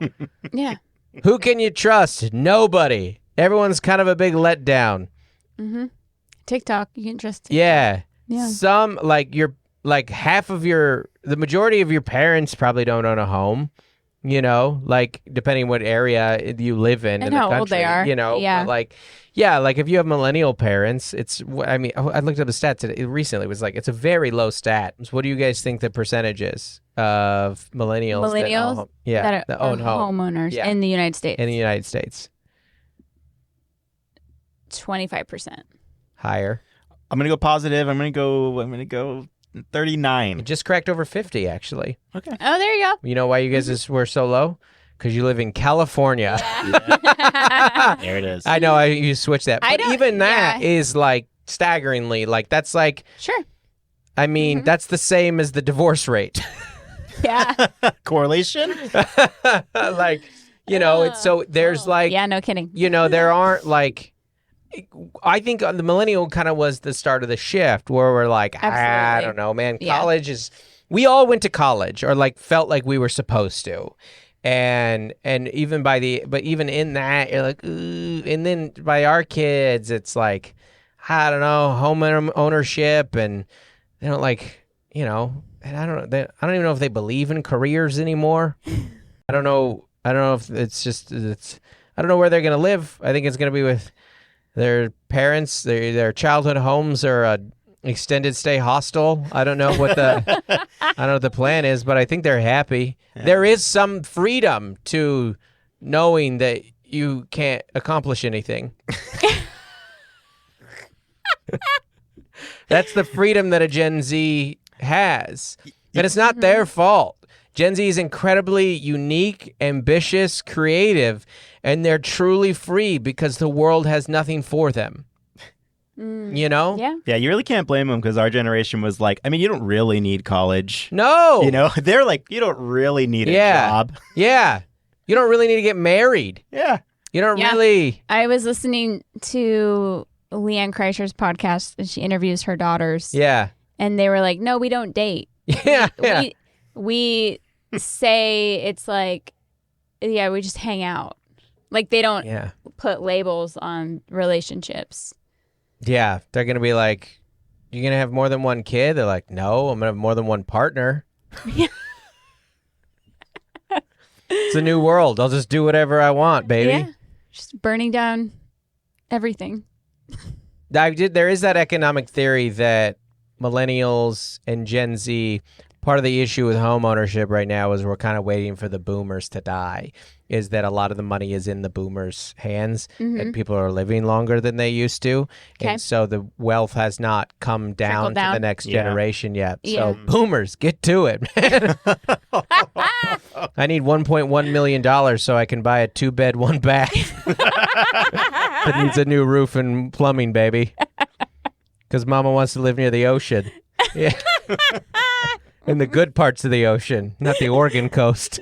[SPEAKER 2] Yeah.
[SPEAKER 1] Who can you trust? Nobody. Everyone's kind of a big letdown.
[SPEAKER 2] Mm-hmm. TikTok, you can trust TikTok.
[SPEAKER 1] Yeah.
[SPEAKER 2] Yeah.
[SPEAKER 1] Some, like, the majority of your parents probably don't own a home. You know, like, depending what area you live in
[SPEAKER 2] and
[SPEAKER 1] the
[SPEAKER 2] how
[SPEAKER 1] country,
[SPEAKER 2] old they are.
[SPEAKER 1] You know,
[SPEAKER 2] yeah.
[SPEAKER 1] Like if you have millennial parents, I looked up a stat today recently. It was like, it's a very low stat. So what do you guys think the percentage is of millennials that own
[SPEAKER 2] homeowners in the United States?
[SPEAKER 1] In the United States.
[SPEAKER 2] 25%.
[SPEAKER 1] Higher.
[SPEAKER 3] I'm going to go positive. I'm going to go 39.
[SPEAKER 1] It just cracked over 50, actually.
[SPEAKER 3] Okay.
[SPEAKER 2] Oh, there you go.
[SPEAKER 1] You know why you guys were so low? because you live in California.
[SPEAKER 3] Yeah. There it is.
[SPEAKER 1] I know you switched that. But even that is like staggeringly, like that's like,
[SPEAKER 2] sure.
[SPEAKER 1] I mean, that's the same as the divorce rate.
[SPEAKER 2] Yeah.
[SPEAKER 3] Correlation?
[SPEAKER 1] Like, you know, it's so there's like,
[SPEAKER 2] yeah, no kidding.
[SPEAKER 1] You know, there aren't like, I think the millennial kind of was the start of the shift where we're like, I don't know, man, college is, we all went to college or like felt like we were supposed to. And even but even in that, you're like, ooh. And then by our kids, it's like, I don't know, home ownership, and they don't like, you know, and I don't even know if they believe in careers anymore. I don't know if I don't know where they're going to live. I think it's going to be with their parents, their childhood homes, or a extended stay hostel. I don't know what the plan is, but I think they're happy. Yeah. There is some freedom to knowing that you can't accomplish anything. That's the freedom that a Gen Z has. And it's not their fault. Gen Z is incredibly unique, ambitious, creative, and they're truly free because the world has nothing for them. You know?
[SPEAKER 2] Yeah.
[SPEAKER 3] Yeah, you really can't blame them because our generation was like, I mean, you don't really need college.
[SPEAKER 1] No.
[SPEAKER 3] You know, they're like, you don't really need a job.
[SPEAKER 1] Yeah. You don't really need to get married.
[SPEAKER 3] Yeah.
[SPEAKER 1] You don't really.
[SPEAKER 2] I was listening to Leanne Kreischer's podcast and she interviews her daughters.
[SPEAKER 1] Yeah.
[SPEAKER 2] And they were like, no, we don't date.
[SPEAKER 1] Yeah.
[SPEAKER 2] We say it's like, we just hang out. Like they don't put labels on relationships.
[SPEAKER 1] Yeah, they're going to be like, you're going to have more than one kid? They're like, no, I'm going to have more than one partner. Yeah. It's a new world. I'll just do whatever I want, baby.
[SPEAKER 2] Yeah, just burning down everything.
[SPEAKER 1] There is that economic theory that millennials and Gen Z, part of the issue with home ownership right now is we're kind of waiting for the boomers to die, is that a lot of the money is in the boomers' hands and people are living longer than they used to. Okay. And so the wealth has not come down to the next generation yet. Yeah. So boomers, get to it, man. I need $1.1 million so I can buy a 2-bed, 1-bath that needs a new roof and plumbing, baby. Because mama wants to live near the ocean. Yeah. In the good parts of the ocean, not the Oregon coast.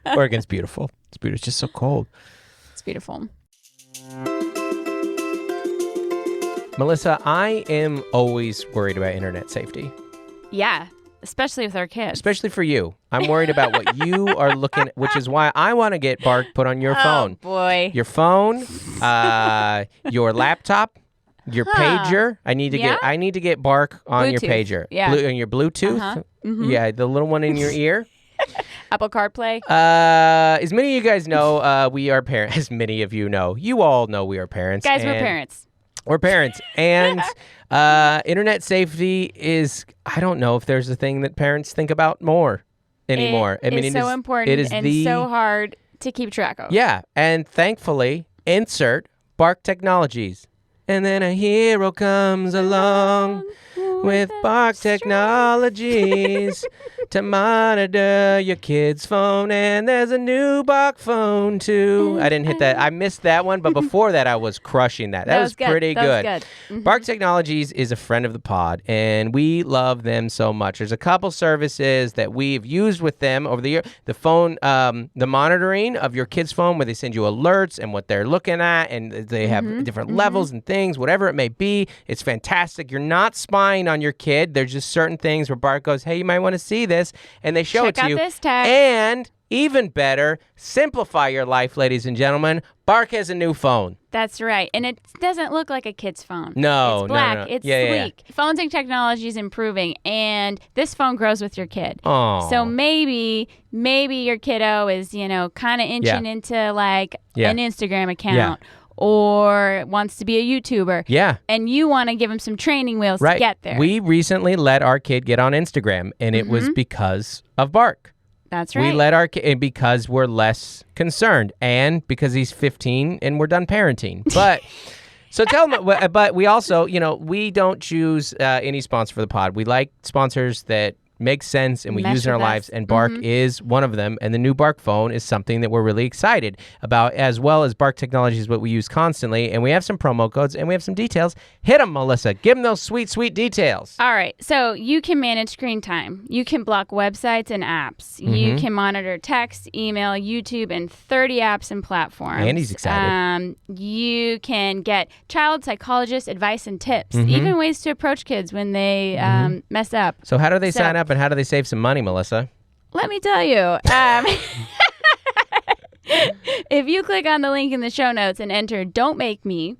[SPEAKER 1] Oregon's beautiful. It's beautiful. It's just so cold.
[SPEAKER 2] It's beautiful.
[SPEAKER 1] Melissa, I am always worried about internet safety.
[SPEAKER 2] Yeah, especially with our kids.
[SPEAKER 1] Especially for you. I'm worried about what you are looking at, which is why I want to get Bark put on your phone.
[SPEAKER 2] Oh, boy.
[SPEAKER 1] Your phone, your laptop, your pager. I need to get Bark on
[SPEAKER 2] Bluetooth.
[SPEAKER 1] Your pager.
[SPEAKER 2] Yeah.
[SPEAKER 1] On your Bluetooth. Uh-huh. Mm-hmm. Yeah, the little one in your ear.
[SPEAKER 2] Apple CarPlay.
[SPEAKER 1] As many of you guys know, we are parents. As many of you know, you all know we are parents.
[SPEAKER 2] Guys, we're parents.
[SPEAKER 1] We're parents, and internet safety is. I don't know if there's a thing that parents think about more anymore.
[SPEAKER 2] It's so important. It is so hard to keep track of.
[SPEAKER 1] Yeah, and thankfully, insert Bark Technologies. And then a hero comes along with Bark Technologies to monitor your kid's phone. And there's a new Bark phone, too. I didn't hit that. I missed that one, but before that, I was crushing that. That was pretty good.
[SPEAKER 2] That was good. Mm-hmm.
[SPEAKER 1] Bark Technologies is a friend of the pod, and we love them so much. There's a couple services that we've used with them over the year. The phone, the monitoring of your kid's phone, where they send you alerts and what they're looking at, and they have different levels and things, whatever it may be. It's fantastic. You're not spying on your kid. There's just certain things where Bark goes, hey, you might want to see this, and they show it to you.
[SPEAKER 2] Check out this tag.
[SPEAKER 1] And even better, simplify your life, ladies and gentlemen. Bark has a new phone.
[SPEAKER 2] That's right. And it doesn't look like a kid's phone.
[SPEAKER 1] No,
[SPEAKER 2] it's black.
[SPEAKER 1] No.
[SPEAKER 2] It's sleek. Yeah. Phones and technology is improving, and this phone grows with your kid.
[SPEAKER 1] Oh.
[SPEAKER 2] So maybe your kiddo is, kind of inching into like an Instagram account. Yeah. Or wants to be a YouTuber. Yeah. And you want to give him some training wheels to get there.
[SPEAKER 1] We recently let our kid get on Instagram, and it was because of Bark.
[SPEAKER 2] That's right.
[SPEAKER 1] We let our kid, because we're less concerned, and because he's 15 and we're done parenting. But so tell him, but we also, we don't choose any sponsor for the pod. We like sponsors that make sense and we
[SPEAKER 2] Mesh
[SPEAKER 1] use in our
[SPEAKER 2] with us.
[SPEAKER 1] lives, and Bark is one of them. And the new Bark phone is something that we're really excited about, as well as Bark technology is what we use constantly. And we have some promo codes and we have some details. Hit them, Melissa. Give them those sweet, sweet details.
[SPEAKER 2] All right. So you can manage screen time. You can block websites and apps. You can monitor text, email, YouTube, and 30 apps and platforms.
[SPEAKER 1] Andy's excited.
[SPEAKER 2] You can get child psychologist advice and tips, even ways to approach kids when they mess up.
[SPEAKER 1] So how do they sign up and how do they save some money, Melissa?
[SPEAKER 2] Let me tell you. If you click on the link in the show notes and enter Don't Make Me,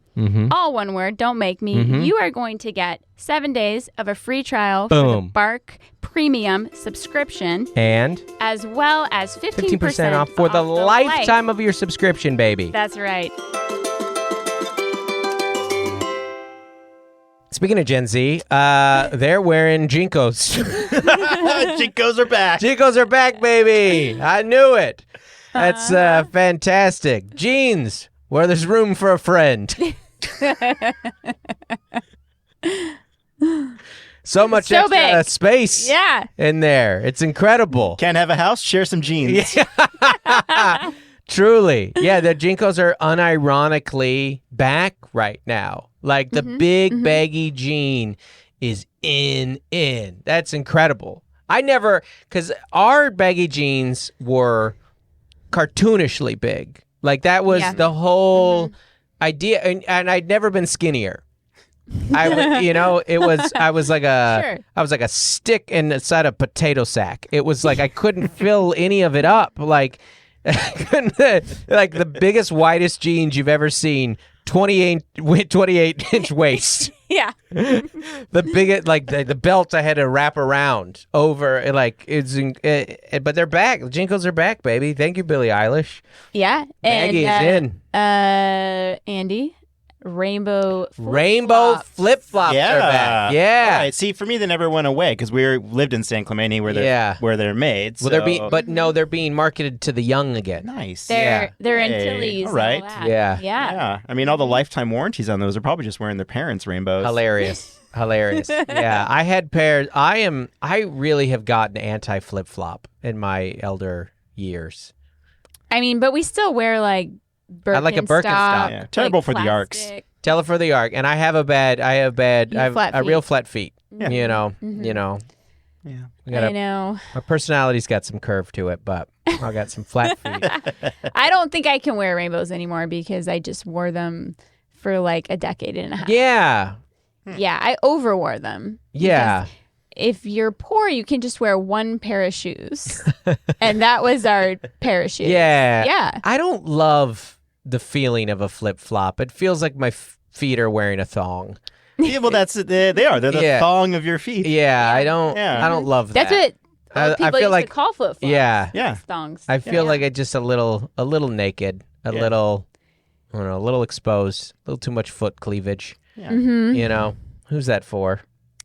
[SPEAKER 2] all one word, Don't Make Me, you are going to get 7 days of a free trial for the Bark Premium subscription.
[SPEAKER 1] And?
[SPEAKER 2] As well as
[SPEAKER 1] 15% off for the lifetime of your subscription, baby.
[SPEAKER 2] That's right.
[SPEAKER 1] Speaking of Gen Z, they're wearing Jinkos.
[SPEAKER 3] Jinkos are back.
[SPEAKER 1] Jinkos are back, baby. I knew it. That's fantastic. Jeans, where there's room for a friend. So much extra space in there. It's incredible.
[SPEAKER 3] Can't have a house? Share some jeans.
[SPEAKER 1] Yeah. Truly. Yeah, the Jinkos are unironically back right now. Like the big baggy jean is in. That's incredible. Because our baggy jeans were cartoonishly big. Like that was the whole idea. And I'd never been skinnier. I was like a stick inside a potato sack. It was like I couldn't fill any of it up. Like the biggest, widest jeans you've ever seen. 28-inch waist.
[SPEAKER 2] Yeah.
[SPEAKER 1] The biggest, like the belt I had to wrap around over, like but they're back. The Jinkos are back, baby. Thank you, Billie Eilish.
[SPEAKER 2] Yeah.
[SPEAKER 1] Maggie is in.
[SPEAKER 2] Andy, rainbow
[SPEAKER 1] flip-flops are back. Yeah.
[SPEAKER 3] All right. See, for me, they never went away because we lived in San Clemente where they're made.
[SPEAKER 1] Well, they're being marketed to the young again.
[SPEAKER 3] Nice.
[SPEAKER 2] They're Antilles.
[SPEAKER 3] All right.
[SPEAKER 1] Yeah.
[SPEAKER 3] I mean, all the lifetime warranties on those are probably just wearing their parents' rainbows.
[SPEAKER 1] Hilarious. Yeah. I had pairs. I really have gotten anti-flip-flop in my elder years.
[SPEAKER 2] I mean, but we still wear like Birkenstock.
[SPEAKER 1] I like a Birkenstock.
[SPEAKER 3] Yeah. Terrible for the arcs.
[SPEAKER 1] Tell it for the arc. And I have real flat feet.
[SPEAKER 3] Yeah.
[SPEAKER 1] You know.
[SPEAKER 3] Yeah.
[SPEAKER 2] I know.
[SPEAKER 1] My personality's got some curve to it, but I got some flat feet.
[SPEAKER 2] I don't think I can wear rainbows anymore because I just wore them for like a decade and a half.
[SPEAKER 1] Yeah.
[SPEAKER 2] Yeah, I overwore them.
[SPEAKER 1] Yeah.
[SPEAKER 2] If you're poor, you can just wear one pair of shoes. And that was our pair of shoes.
[SPEAKER 1] Yeah.
[SPEAKER 2] Yeah.
[SPEAKER 1] I don't love the feeling of a flip-flop. It feels like my feet are wearing a thong.
[SPEAKER 3] Yeah, well, they are. They're the thong of your feet.
[SPEAKER 1] Yeah, I don't love that.
[SPEAKER 2] That's what people
[SPEAKER 1] feel
[SPEAKER 2] used to call flip-flops.
[SPEAKER 1] Yeah.
[SPEAKER 2] Thongs.
[SPEAKER 1] I feel like it's just a little naked, a little exposed, a little too much foot cleavage.
[SPEAKER 3] Yeah.
[SPEAKER 1] You know, who's that for?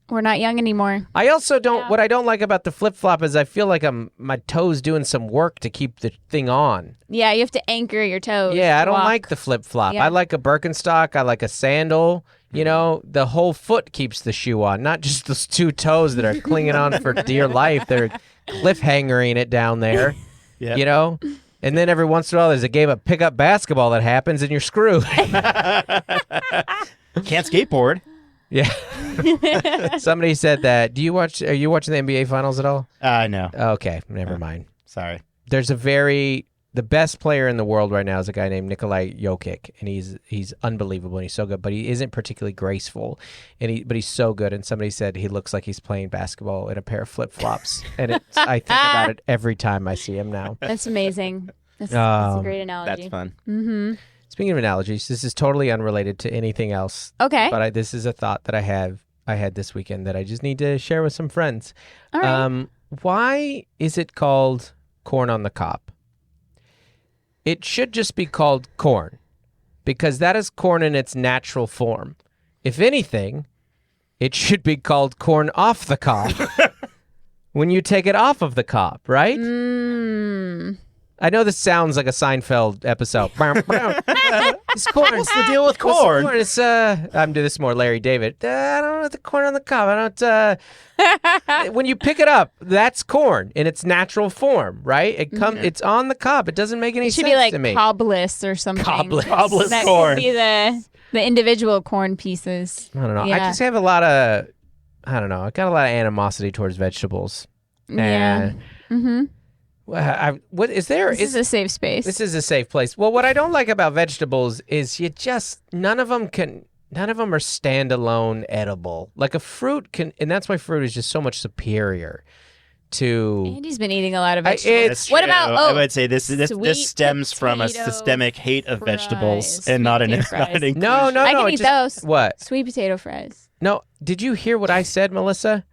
[SPEAKER 2] We're not young anymore.
[SPEAKER 1] I also don't. What I don't like about the flip flop is I feel like my toes doing some work to keep the thing on.
[SPEAKER 2] Yeah, you have to anchor your toes.
[SPEAKER 1] Yeah, I don't like the flip flop.
[SPEAKER 2] Yeah.
[SPEAKER 1] I like a Birkenstock. I like a sandal. You know, the whole foot keeps the shoe on, not just those two toes that are clinging on for dear life. They're cliffhangering it down there.
[SPEAKER 3] Yeah.
[SPEAKER 1] You know. And then every once in a while, there's a game of pickup basketball that happens, and you're screwed.
[SPEAKER 3] Can't skateboard.
[SPEAKER 1] Yeah. Somebody said that. Are you watching the NBA Finals at all?
[SPEAKER 3] No.
[SPEAKER 1] Okay, never mind.
[SPEAKER 3] Sorry.
[SPEAKER 1] There's the best player in the world right now is a guy named Nikolai Jokic, and he's unbelievable and he's so good, but he isn't particularly graceful, but he's so good. And somebody said he looks like he's playing basketball in a pair of flip-flops, and I think about it every time I see him now.
[SPEAKER 2] That's amazing. That's a great analogy.
[SPEAKER 3] That's fun.
[SPEAKER 2] Mm-hmm.
[SPEAKER 1] Speaking of analogies, this is totally unrelated to anything else.
[SPEAKER 2] Okay.
[SPEAKER 1] But this is a thought that I had this weekend that I just need to share with some friends.
[SPEAKER 2] All right.
[SPEAKER 1] Why is it called corn on the cob? It should just be called corn, because that is corn in its natural form. If anything, it should be called corn off the cob when you take it off of the cob, right? I know this sounds like a Seinfeld episode. It's corn.
[SPEAKER 3] What's the deal with corn?
[SPEAKER 1] It's I'm doing this more Larry David. I don't know the corn on the cob. I don't. When you pick it up, that's corn in its natural form, right? It's on the cob. It doesn't make any sense to me.
[SPEAKER 2] It should be like cobbless or something.
[SPEAKER 3] Cobbless
[SPEAKER 2] that
[SPEAKER 3] corn.
[SPEAKER 2] Could be the individual corn pieces.
[SPEAKER 1] I don't know.
[SPEAKER 2] Yeah.
[SPEAKER 1] I just have a lot of. I don't know. I got a lot of animosity towards vegetables.
[SPEAKER 2] Yeah.
[SPEAKER 1] What is there?
[SPEAKER 2] This is a safe space.
[SPEAKER 1] This is a safe place. Well, what I don't like about vegetables is none of them are standalone edible. Like a fruit can, and that's why fruit is just so much superior to.
[SPEAKER 2] Andy's been eating a lot of vegetables.
[SPEAKER 3] What
[SPEAKER 2] about?
[SPEAKER 3] I would say this stems from a
[SPEAKER 2] potato
[SPEAKER 3] systemic hate of
[SPEAKER 2] fries,
[SPEAKER 3] vegetables and not an inclusion.
[SPEAKER 1] No.
[SPEAKER 2] I can eat those.
[SPEAKER 1] What?
[SPEAKER 2] Sweet potato fries.
[SPEAKER 1] No. Did you hear what I said, Melissa?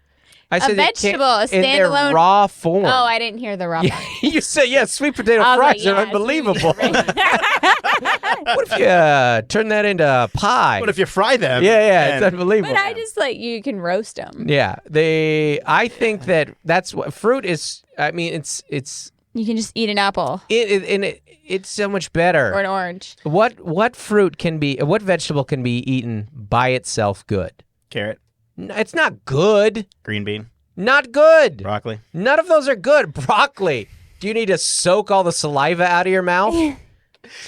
[SPEAKER 1] I said
[SPEAKER 2] vegetable, a
[SPEAKER 1] in their
[SPEAKER 2] standalone
[SPEAKER 1] raw form.
[SPEAKER 2] Oh, I didn't hear the raw part.
[SPEAKER 1] You said, sweet potato
[SPEAKER 2] I was
[SPEAKER 1] fries
[SPEAKER 2] like,
[SPEAKER 1] are
[SPEAKER 2] yeah,
[SPEAKER 1] unbelievable.
[SPEAKER 2] it's
[SPEAKER 1] What if you turn that into pie?
[SPEAKER 3] What if you fry them?
[SPEAKER 1] Yeah, it's unbelievable.
[SPEAKER 2] But I just you can roast them.
[SPEAKER 1] Yeah, I think that's what fruit is. I mean, it's
[SPEAKER 2] You can just eat an apple
[SPEAKER 1] it's so much better.
[SPEAKER 2] or an orange.
[SPEAKER 1] What vegetable can be eaten by itself good?
[SPEAKER 3] Carrot,
[SPEAKER 1] No, it's not good.
[SPEAKER 3] green bean,
[SPEAKER 1] Not good.
[SPEAKER 3] broccoli.
[SPEAKER 1] None of those are good. Broccoli. Do you need to soak all the saliva out of your mouth?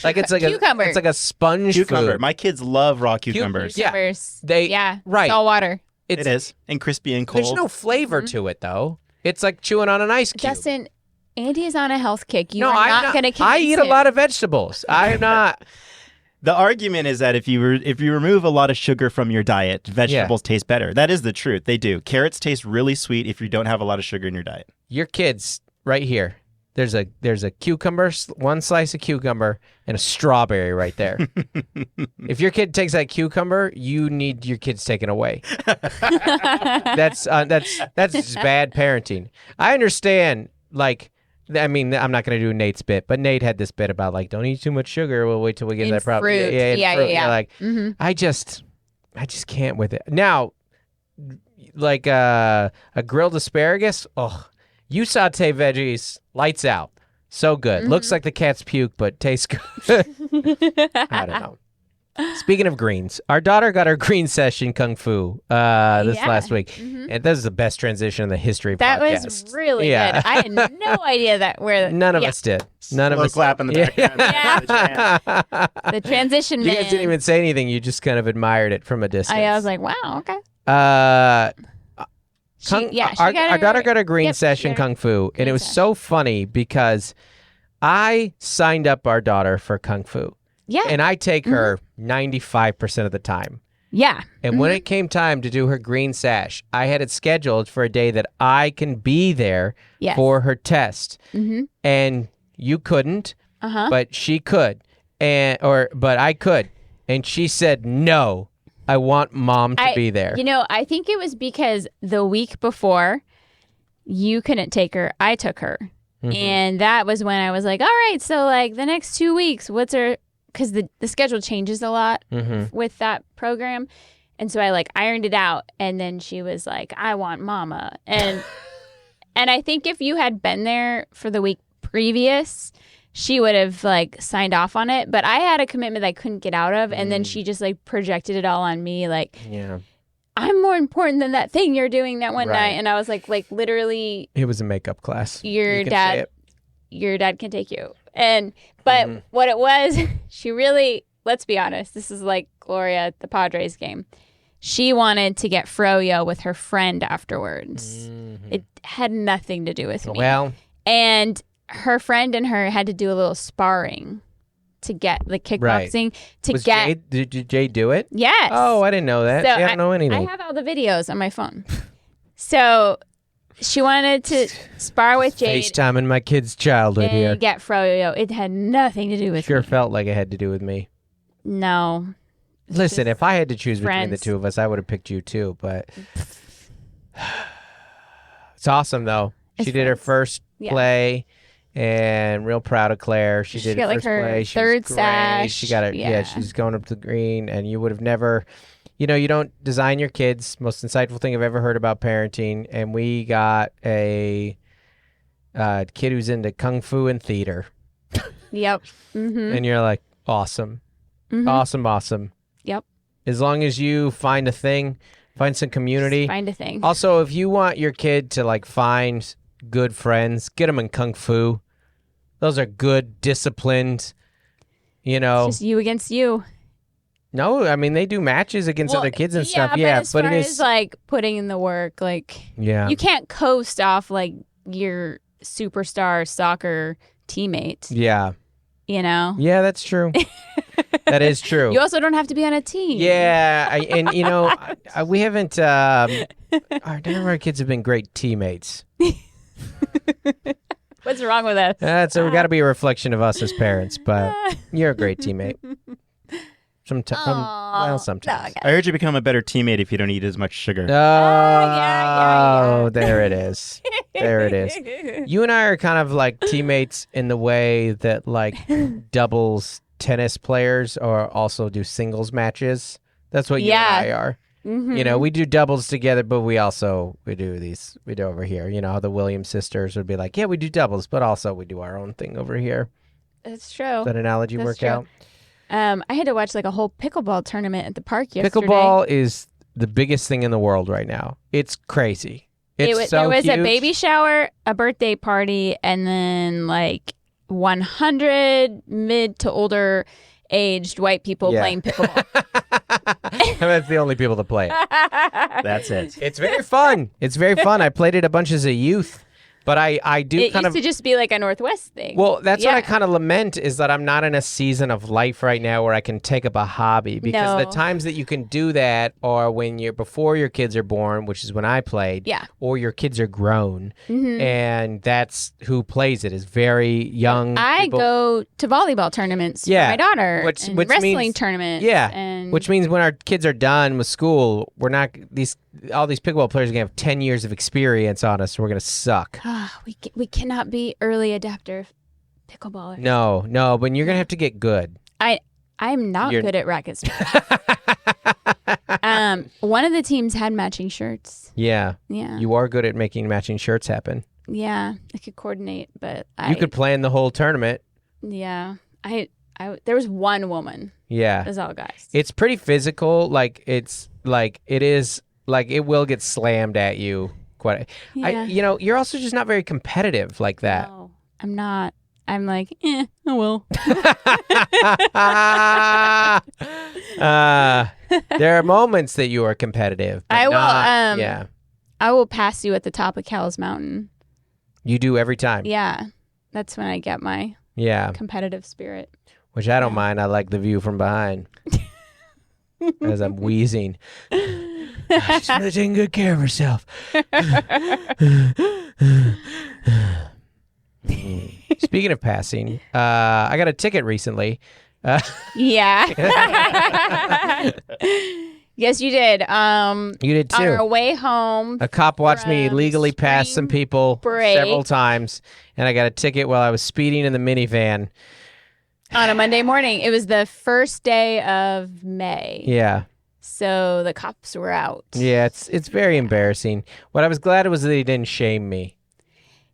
[SPEAKER 1] Like it's like
[SPEAKER 2] Cucumber.
[SPEAKER 1] it's like a sponge
[SPEAKER 3] Cucumber.
[SPEAKER 1] food.
[SPEAKER 3] My kids love raw cucumbers.
[SPEAKER 1] Yeah.
[SPEAKER 2] Cucumbers.
[SPEAKER 1] Right.
[SPEAKER 2] Salt water.
[SPEAKER 3] It is. And crispy and cold.
[SPEAKER 1] There's no flavor to it though. It's like chewing on an ice cube.
[SPEAKER 2] Dustin, Andy is on a health kick. You
[SPEAKER 1] no,
[SPEAKER 2] are
[SPEAKER 1] I'm
[SPEAKER 2] not going to convince
[SPEAKER 1] I eat a
[SPEAKER 2] him.
[SPEAKER 1] lot of vegetables. I'm not.
[SPEAKER 3] The argument is that if you remove a lot of sugar from your diet, vegetables taste better. That is the truth. They do. Carrots taste really sweet if you don't have a lot of sugar in your diet.
[SPEAKER 1] Your kids right here. There's a cucumber, one slice of cucumber, and a strawberry right there. If your kid takes that cucumber, you need your kids taken away. That's just bad parenting. I understand. I mean, I'm not going to do Nate's bit, but Nate had this bit about don't eat too much sugar. We'll wait till we get
[SPEAKER 2] In
[SPEAKER 1] that problem.
[SPEAKER 2] fruit. Yeah.
[SPEAKER 1] I just can't with it. Now, a grilled asparagus. Oh, you saute veggies, lights out. So good. Looks like the cat's puke, but tastes good. I don't know. Speaking of greens, our daughter got her green session kung fu this last week. And this is the best transition in the history of podcasts.
[SPEAKER 2] Was really good. I had no idea
[SPEAKER 1] None of us did. None of us
[SPEAKER 3] clap in the background.
[SPEAKER 2] The transition
[SPEAKER 1] You guys didn't even say anything. You just kind of admired it from a distance.
[SPEAKER 2] I was like, wow, okay.
[SPEAKER 1] Our daughter got a green session kung fu, and it was so funny because I signed up our daughter for kung fu.
[SPEAKER 2] Yeah.
[SPEAKER 1] And I take her 95% of the time.
[SPEAKER 2] Yeah.
[SPEAKER 1] And when it came time to do her green sash, I had it scheduled for a day that I can be there for her test. And you couldn't, but she could. But I could. And she said, no, I want mom to be there.
[SPEAKER 2] I think it was because the week before you couldn't take her, I took her. And that was when I was like, all right, so the next 2 weeks, what's her... Because the schedule changes a lot with that program. And so I ironed it out. And then she was like, I want mama. And and I think if you had been there for the week previous, she would have signed off on it. But I had a commitment that I couldn't get out of. And then she just projected it all on me. I'm more important than that thing you're doing that one night. And I was like literally.
[SPEAKER 1] It was a makeup class.
[SPEAKER 2] Your dad can take you. But what it was, she really, let's be honest, this is like Gloria at the Padres game. She wanted to get froyo with her friend afterwards. It had nothing to do with me.
[SPEAKER 1] Well.
[SPEAKER 2] And her friend and her had to do a little sparring to get the kickboxing.
[SPEAKER 1] Did Jay do it?
[SPEAKER 2] Yes.
[SPEAKER 1] Oh, I didn't know that.
[SPEAKER 2] So
[SPEAKER 1] I don't know anything.
[SPEAKER 2] I have all the videos on my phone. So... She wanted to spar with Jade.
[SPEAKER 1] FaceTiming my kid's childhood
[SPEAKER 2] and
[SPEAKER 1] here.
[SPEAKER 2] get froyo. It had nothing to do with me.
[SPEAKER 1] Felt like it had to do with me.
[SPEAKER 2] No.
[SPEAKER 1] Listen, if I had to choose between the
[SPEAKER 2] friends.
[SPEAKER 1] two of us, I would have picked you too, but it's awesome though. She did her first play and real proud of Claire. She did
[SPEAKER 2] got
[SPEAKER 1] her first
[SPEAKER 2] her
[SPEAKER 1] play. She
[SPEAKER 2] third
[SPEAKER 1] was great.
[SPEAKER 2] sash.
[SPEAKER 1] She got her she's going up to the green, and you would have never you don't design your kids. Most insightful thing I've ever heard about parenting. And we got a kid who's into kung fu and theater.
[SPEAKER 2] Yep. Mm-hmm.
[SPEAKER 1] And you're like, awesome.
[SPEAKER 2] Mm-hmm.
[SPEAKER 1] Awesome.
[SPEAKER 2] Yep.
[SPEAKER 1] As long as you find a thing, find some community.
[SPEAKER 2] Just find a thing.
[SPEAKER 1] Also, if you want your kid to like find good friends, get them in Kung Fu. Those are good, disciplined,
[SPEAKER 2] It's just you against you.
[SPEAKER 1] No, I mean, they do matches against other kids and stuff.
[SPEAKER 2] But as far as like putting in the work, like you can't coast off like your superstar soccer teammate.
[SPEAKER 1] Yeah.
[SPEAKER 2] Yeah,
[SPEAKER 1] that's true. That is true.
[SPEAKER 2] You also don't have to be on a team.
[SPEAKER 1] Yeah, we haven't. None of our kids have been great teammates.
[SPEAKER 2] What's wrong with us?
[SPEAKER 1] So we got to be a reflection of us as parents. But you're a great teammate. Sometimes.
[SPEAKER 3] I heard you become a better teammate if you don't eat as much sugar.
[SPEAKER 1] Oh, there it is. There it is. You and I are kind of like teammates in the way that like doubles tennis players or also do singles matches. That's what you and I are. Mm-hmm. We do doubles together, but we do over here. How the Williams sisters would be like, yeah, we do doubles, but also we do our own thing over here.
[SPEAKER 2] That's true.
[SPEAKER 1] Does that analogy work out?
[SPEAKER 2] I had to watch like a whole pickleball tournament at the park yesterday.
[SPEAKER 1] Pickleball is the biggest thing in the world right now. It's crazy. There was
[SPEAKER 2] huge. A baby shower, a birthday party, and then like 100 mid to older aged white people playing pickleball.
[SPEAKER 1] That's the only people that play it.
[SPEAKER 3] That's it.
[SPEAKER 1] It's very fun. I played it a bunch as a youth. But I do
[SPEAKER 2] it
[SPEAKER 1] kind
[SPEAKER 2] used to just be like a Northwest thing.
[SPEAKER 1] Well, that's what I kind of lament is that I'm not in a season of life right now where I can take up a hobby because the times that you can do that are when before your kids are born, which is when I played, or your kids are grown, and that's who plays it is very young.
[SPEAKER 2] I go to volleyball tournaments for my daughter, which wrestling tournaments,
[SPEAKER 1] which means when our kids are done with school, we're not all these pickleball players are gonna have 10 years of experience on us, so we're gonna suck.
[SPEAKER 2] We cannot be early adapter pickleballers.
[SPEAKER 1] No, but you're gonna have to get good.
[SPEAKER 2] I'm not good at racket sports. One of the teams had matching shirts.
[SPEAKER 1] Yeah. You are good at making matching shirts happen.
[SPEAKER 2] Yeah, I could coordinate, but
[SPEAKER 1] you could plan the whole tournament.
[SPEAKER 2] Yeah, there was one woman.
[SPEAKER 1] Yeah,
[SPEAKER 2] it was all guys.
[SPEAKER 1] It's pretty physical. Like it is. Like it will get slammed at you. Quite. Yeah. You're also just not very competitive like that.
[SPEAKER 2] No, I'm not. I'm like, I will.
[SPEAKER 1] There are moments that you are competitive. But
[SPEAKER 2] I will.
[SPEAKER 1] Yeah.
[SPEAKER 2] I will pass you at the top of Cowles Mountain.
[SPEAKER 1] You do every time.
[SPEAKER 2] Yeah, that's when I get my competitive spirit.
[SPEAKER 1] Which I don't mind. I like the view from behind. As I'm wheezing. She's really taking good care of herself. Speaking of passing, I got a ticket recently.
[SPEAKER 2] Yeah. Yes, you did.
[SPEAKER 1] You did too.
[SPEAKER 2] On our way home,
[SPEAKER 1] a cop watched me illegally pass some people several times, and I got a ticket while I was speeding in the minivan.
[SPEAKER 2] On a Monday morning. It was the first day of May.
[SPEAKER 1] Yeah.
[SPEAKER 2] So the cops were out.
[SPEAKER 1] Yeah, it's very embarrassing. What I was glad was that he didn't shame me.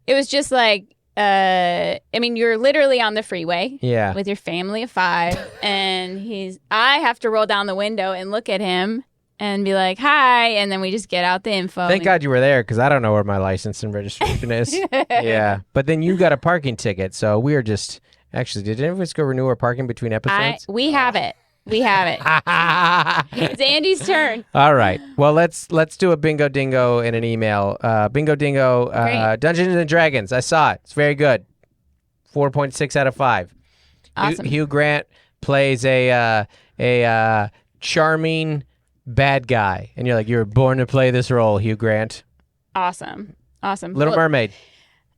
[SPEAKER 2] It was just like, you're literally on the freeway with your family of 5, and I have to roll down the window and look at him and be like, hi, and then we just get out the info.
[SPEAKER 1] Thank God you were there, because I don't know where my license and registration is. Yeah, but then you got a parking ticket, so we were just... Actually, did any of us go renew our parking between episodes?
[SPEAKER 2] We have it. It's Andy's turn.
[SPEAKER 1] All right. Well, let's do a bingo dingo in an email. Bingo dingo, Dungeons and Dragons. I saw it. It's very good. 4.6 out of 5.
[SPEAKER 2] Awesome.
[SPEAKER 1] Hugh Grant plays a charming bad guy, and you're like, you were born to play this role, Hugh Grant.
[SPEAKER 2] Awesome.
[SPEAKER 1] Little Mermaid.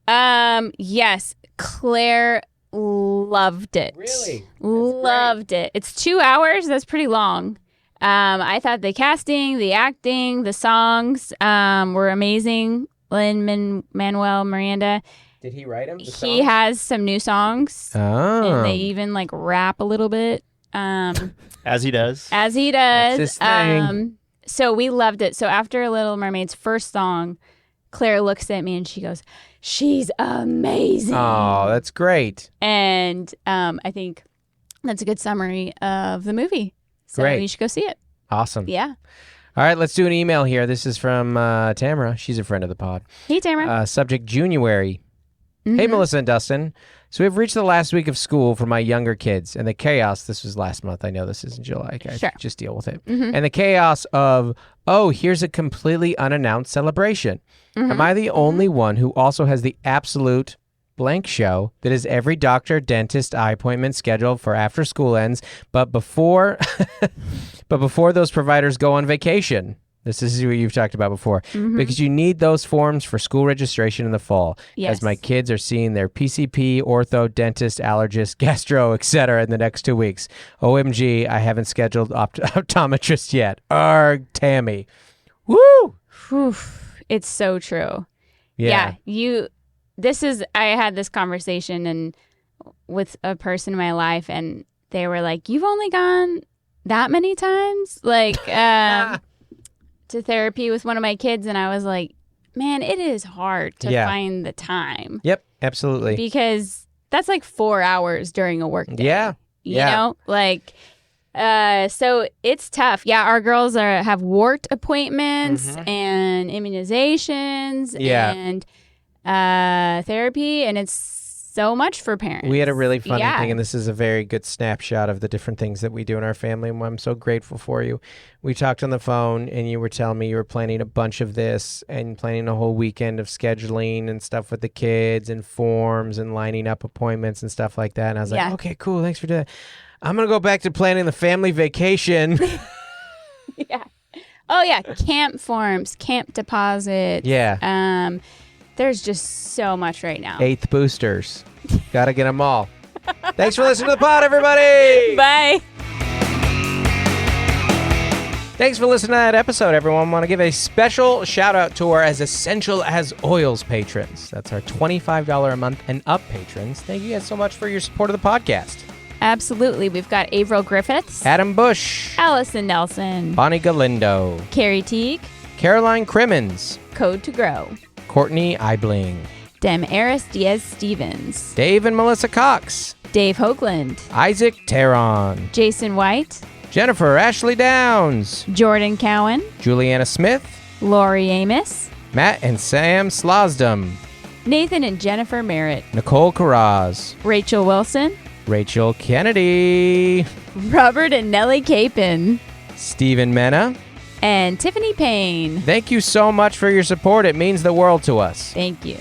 [SPEAKER 2] Yes, Claire loved it.
[SPEAKER 1] Really?
[SPEAKER 2] Loved it. It's 2 hours. That's pretty long. I thought the casting, the acting, the songs were amazing. Lin-Manuel Miranda.
[SPEAKER 1] Did he write them?
[SPEAKER 2] He has some new songs.
[SPEAKER 1] Oh.
[SPEAKER 2] And they even like rap a little bit.
[SPEAKER 3] As he does.
[SPEAKER 2] As he does.
[SPEAKER 1] That's his thing.
[SPEAKER 2] So we loved it. So after Little Mermaid's first song, Claire looks at me and she goes, she's amazing.
[SPEAKER 1] Oh, that's great.
[SPEAKER 2] And I think that's a good summary of the movie. So
[SPEAKER 1] Great.
[SPEAKER 2] you should go see it.
[SPEAKER 1] Awesome.
[SPEAKER 2] Yeah.
[SPEAKER 1] All right, let's do an email here. This is from Tamara. She's a friend of the pod.
[SPEAKER 2] Hey, Tamara.
[SPEAKER 1] Subject, January. Hey, Melissa and Dustin. So we've reached the last week of school for my younger kids, and the chaos, this was last month. I know this is in July. Okay,
[SPEAKER 2] Sure.
[SPEAKER 1] Just deal with it. And the chaos of, oh, here's a completely unannounced celebration. Am I the only one who also has the absolute blank show that is every doctor, dentist, eye appointment scheduled for after school ends, but before those providers go on vacation? This is what you've talked about before. Because you need those forms for school registration in the fall.
[SPEAKER 2] Yes.
[SPEAKER 1] As my kids are seeing their PCP, ortho, dentist, allergist, gastro, etc. in the next 2 weeks. OMG, I haven't scheduled optometrist yet. Arg, Tammy. Woo!
[SPEAKER 2] It's so true.
[SPEAKER 1] Yeah.
[SPEAKER 2] I had this conversation with a person in my life, and they were like, you've only gone that many times? Like, to therapy with one of my kids, and I was like, man, it is hard to find the time.
[SPEAKER 1] Yep, absolutely.
[SPEAKER 2] Because that's like 4 hours during a work day.
[SPEAKER 1] Yeah.
[SPEAKER 2] You know? Like, so it's tough. Yeah, our girls have wart appointments and immunizations and therapy, and it's so much for parents.
[SPEAKER 1] We had a really funny thing, and this is a very good snapshot of the different things that we do in our family, and I'm so grateful for you. We talked on the phone, and you were telling me you were planning a bunch of this and planning a whole weekend of scheduling and stuff with the kids and forms and lining up appointments and stuff like that. And I was like, okay, cool. Thanks for doing that. I'm going to go back to planning the family vacation.
[SPEAKER 2] Yeah. Oh, yeah. Camp forms, camp deposits.
[SPEAKER 1] Yeah.
[SPEAKER 2] There's just so much right now.
[SPEAKER 1] 8th boosters. Got to get them all. Thanks for listening to the pod, everybody.
[SPEAKER 2] Bye.
[SPEAKER 1] Thanks for listening to that episode, everyone. I want to give a special shout out to our As Essential as Oils patrons. That's our $25 a month and up patrons. Thank you guys so much for your support of the podcast.
[SPEAKER 2] Absolutely. We've got Averill Griffiths,
[SPEAKER 1] Adam Bush,
[SPEAKER 2] Allison Nelson,
[SPEAKER 1] Bonnie Galindo,
[SPEAKER 2] Carrie Teague,
[SPEAKER 1] Caroline Crimmins,
[SPEAKER 2] Code to Grow,
[SPEAKER 1] Courtney Eibling,
[SPEAKER 2] Dem Eris Diaz Stevens,
[SPEAKER 1] Dave and Melissa Cox,
[SPEAKER 2] Dave Hoagland,
[SPEAKER 1] Isaac Terron,
[SPEAKER 2] Jason White,
[SPEAKER 1] Jennifer Ashley Downs,
[SPEAKER 2] Jordan Cowan,
[SPEAKER 1] Juliana Smith,
[SPEAKER 2] Lori Amos,
[SPEAKER 1] Matt and Sam Slosdom,
[SPEAKER 2] Nathan and Jennifer Merritt,
[SPEAKER 1] Nicole Carraz,
[SPEAKER 2] Rachel Wilson,
[SPEAKER 1] Rachel Kennedy,
[SPEAKER 2] Robert and Nellie Capon,
[SPEAKER 1] Stephen Mena,
[SPEAKER 2] and Tiffany Payne.
[SPEAKER 1] Thank you so much for your support. It means the world to us.
[SPEAKER 2] Thank you.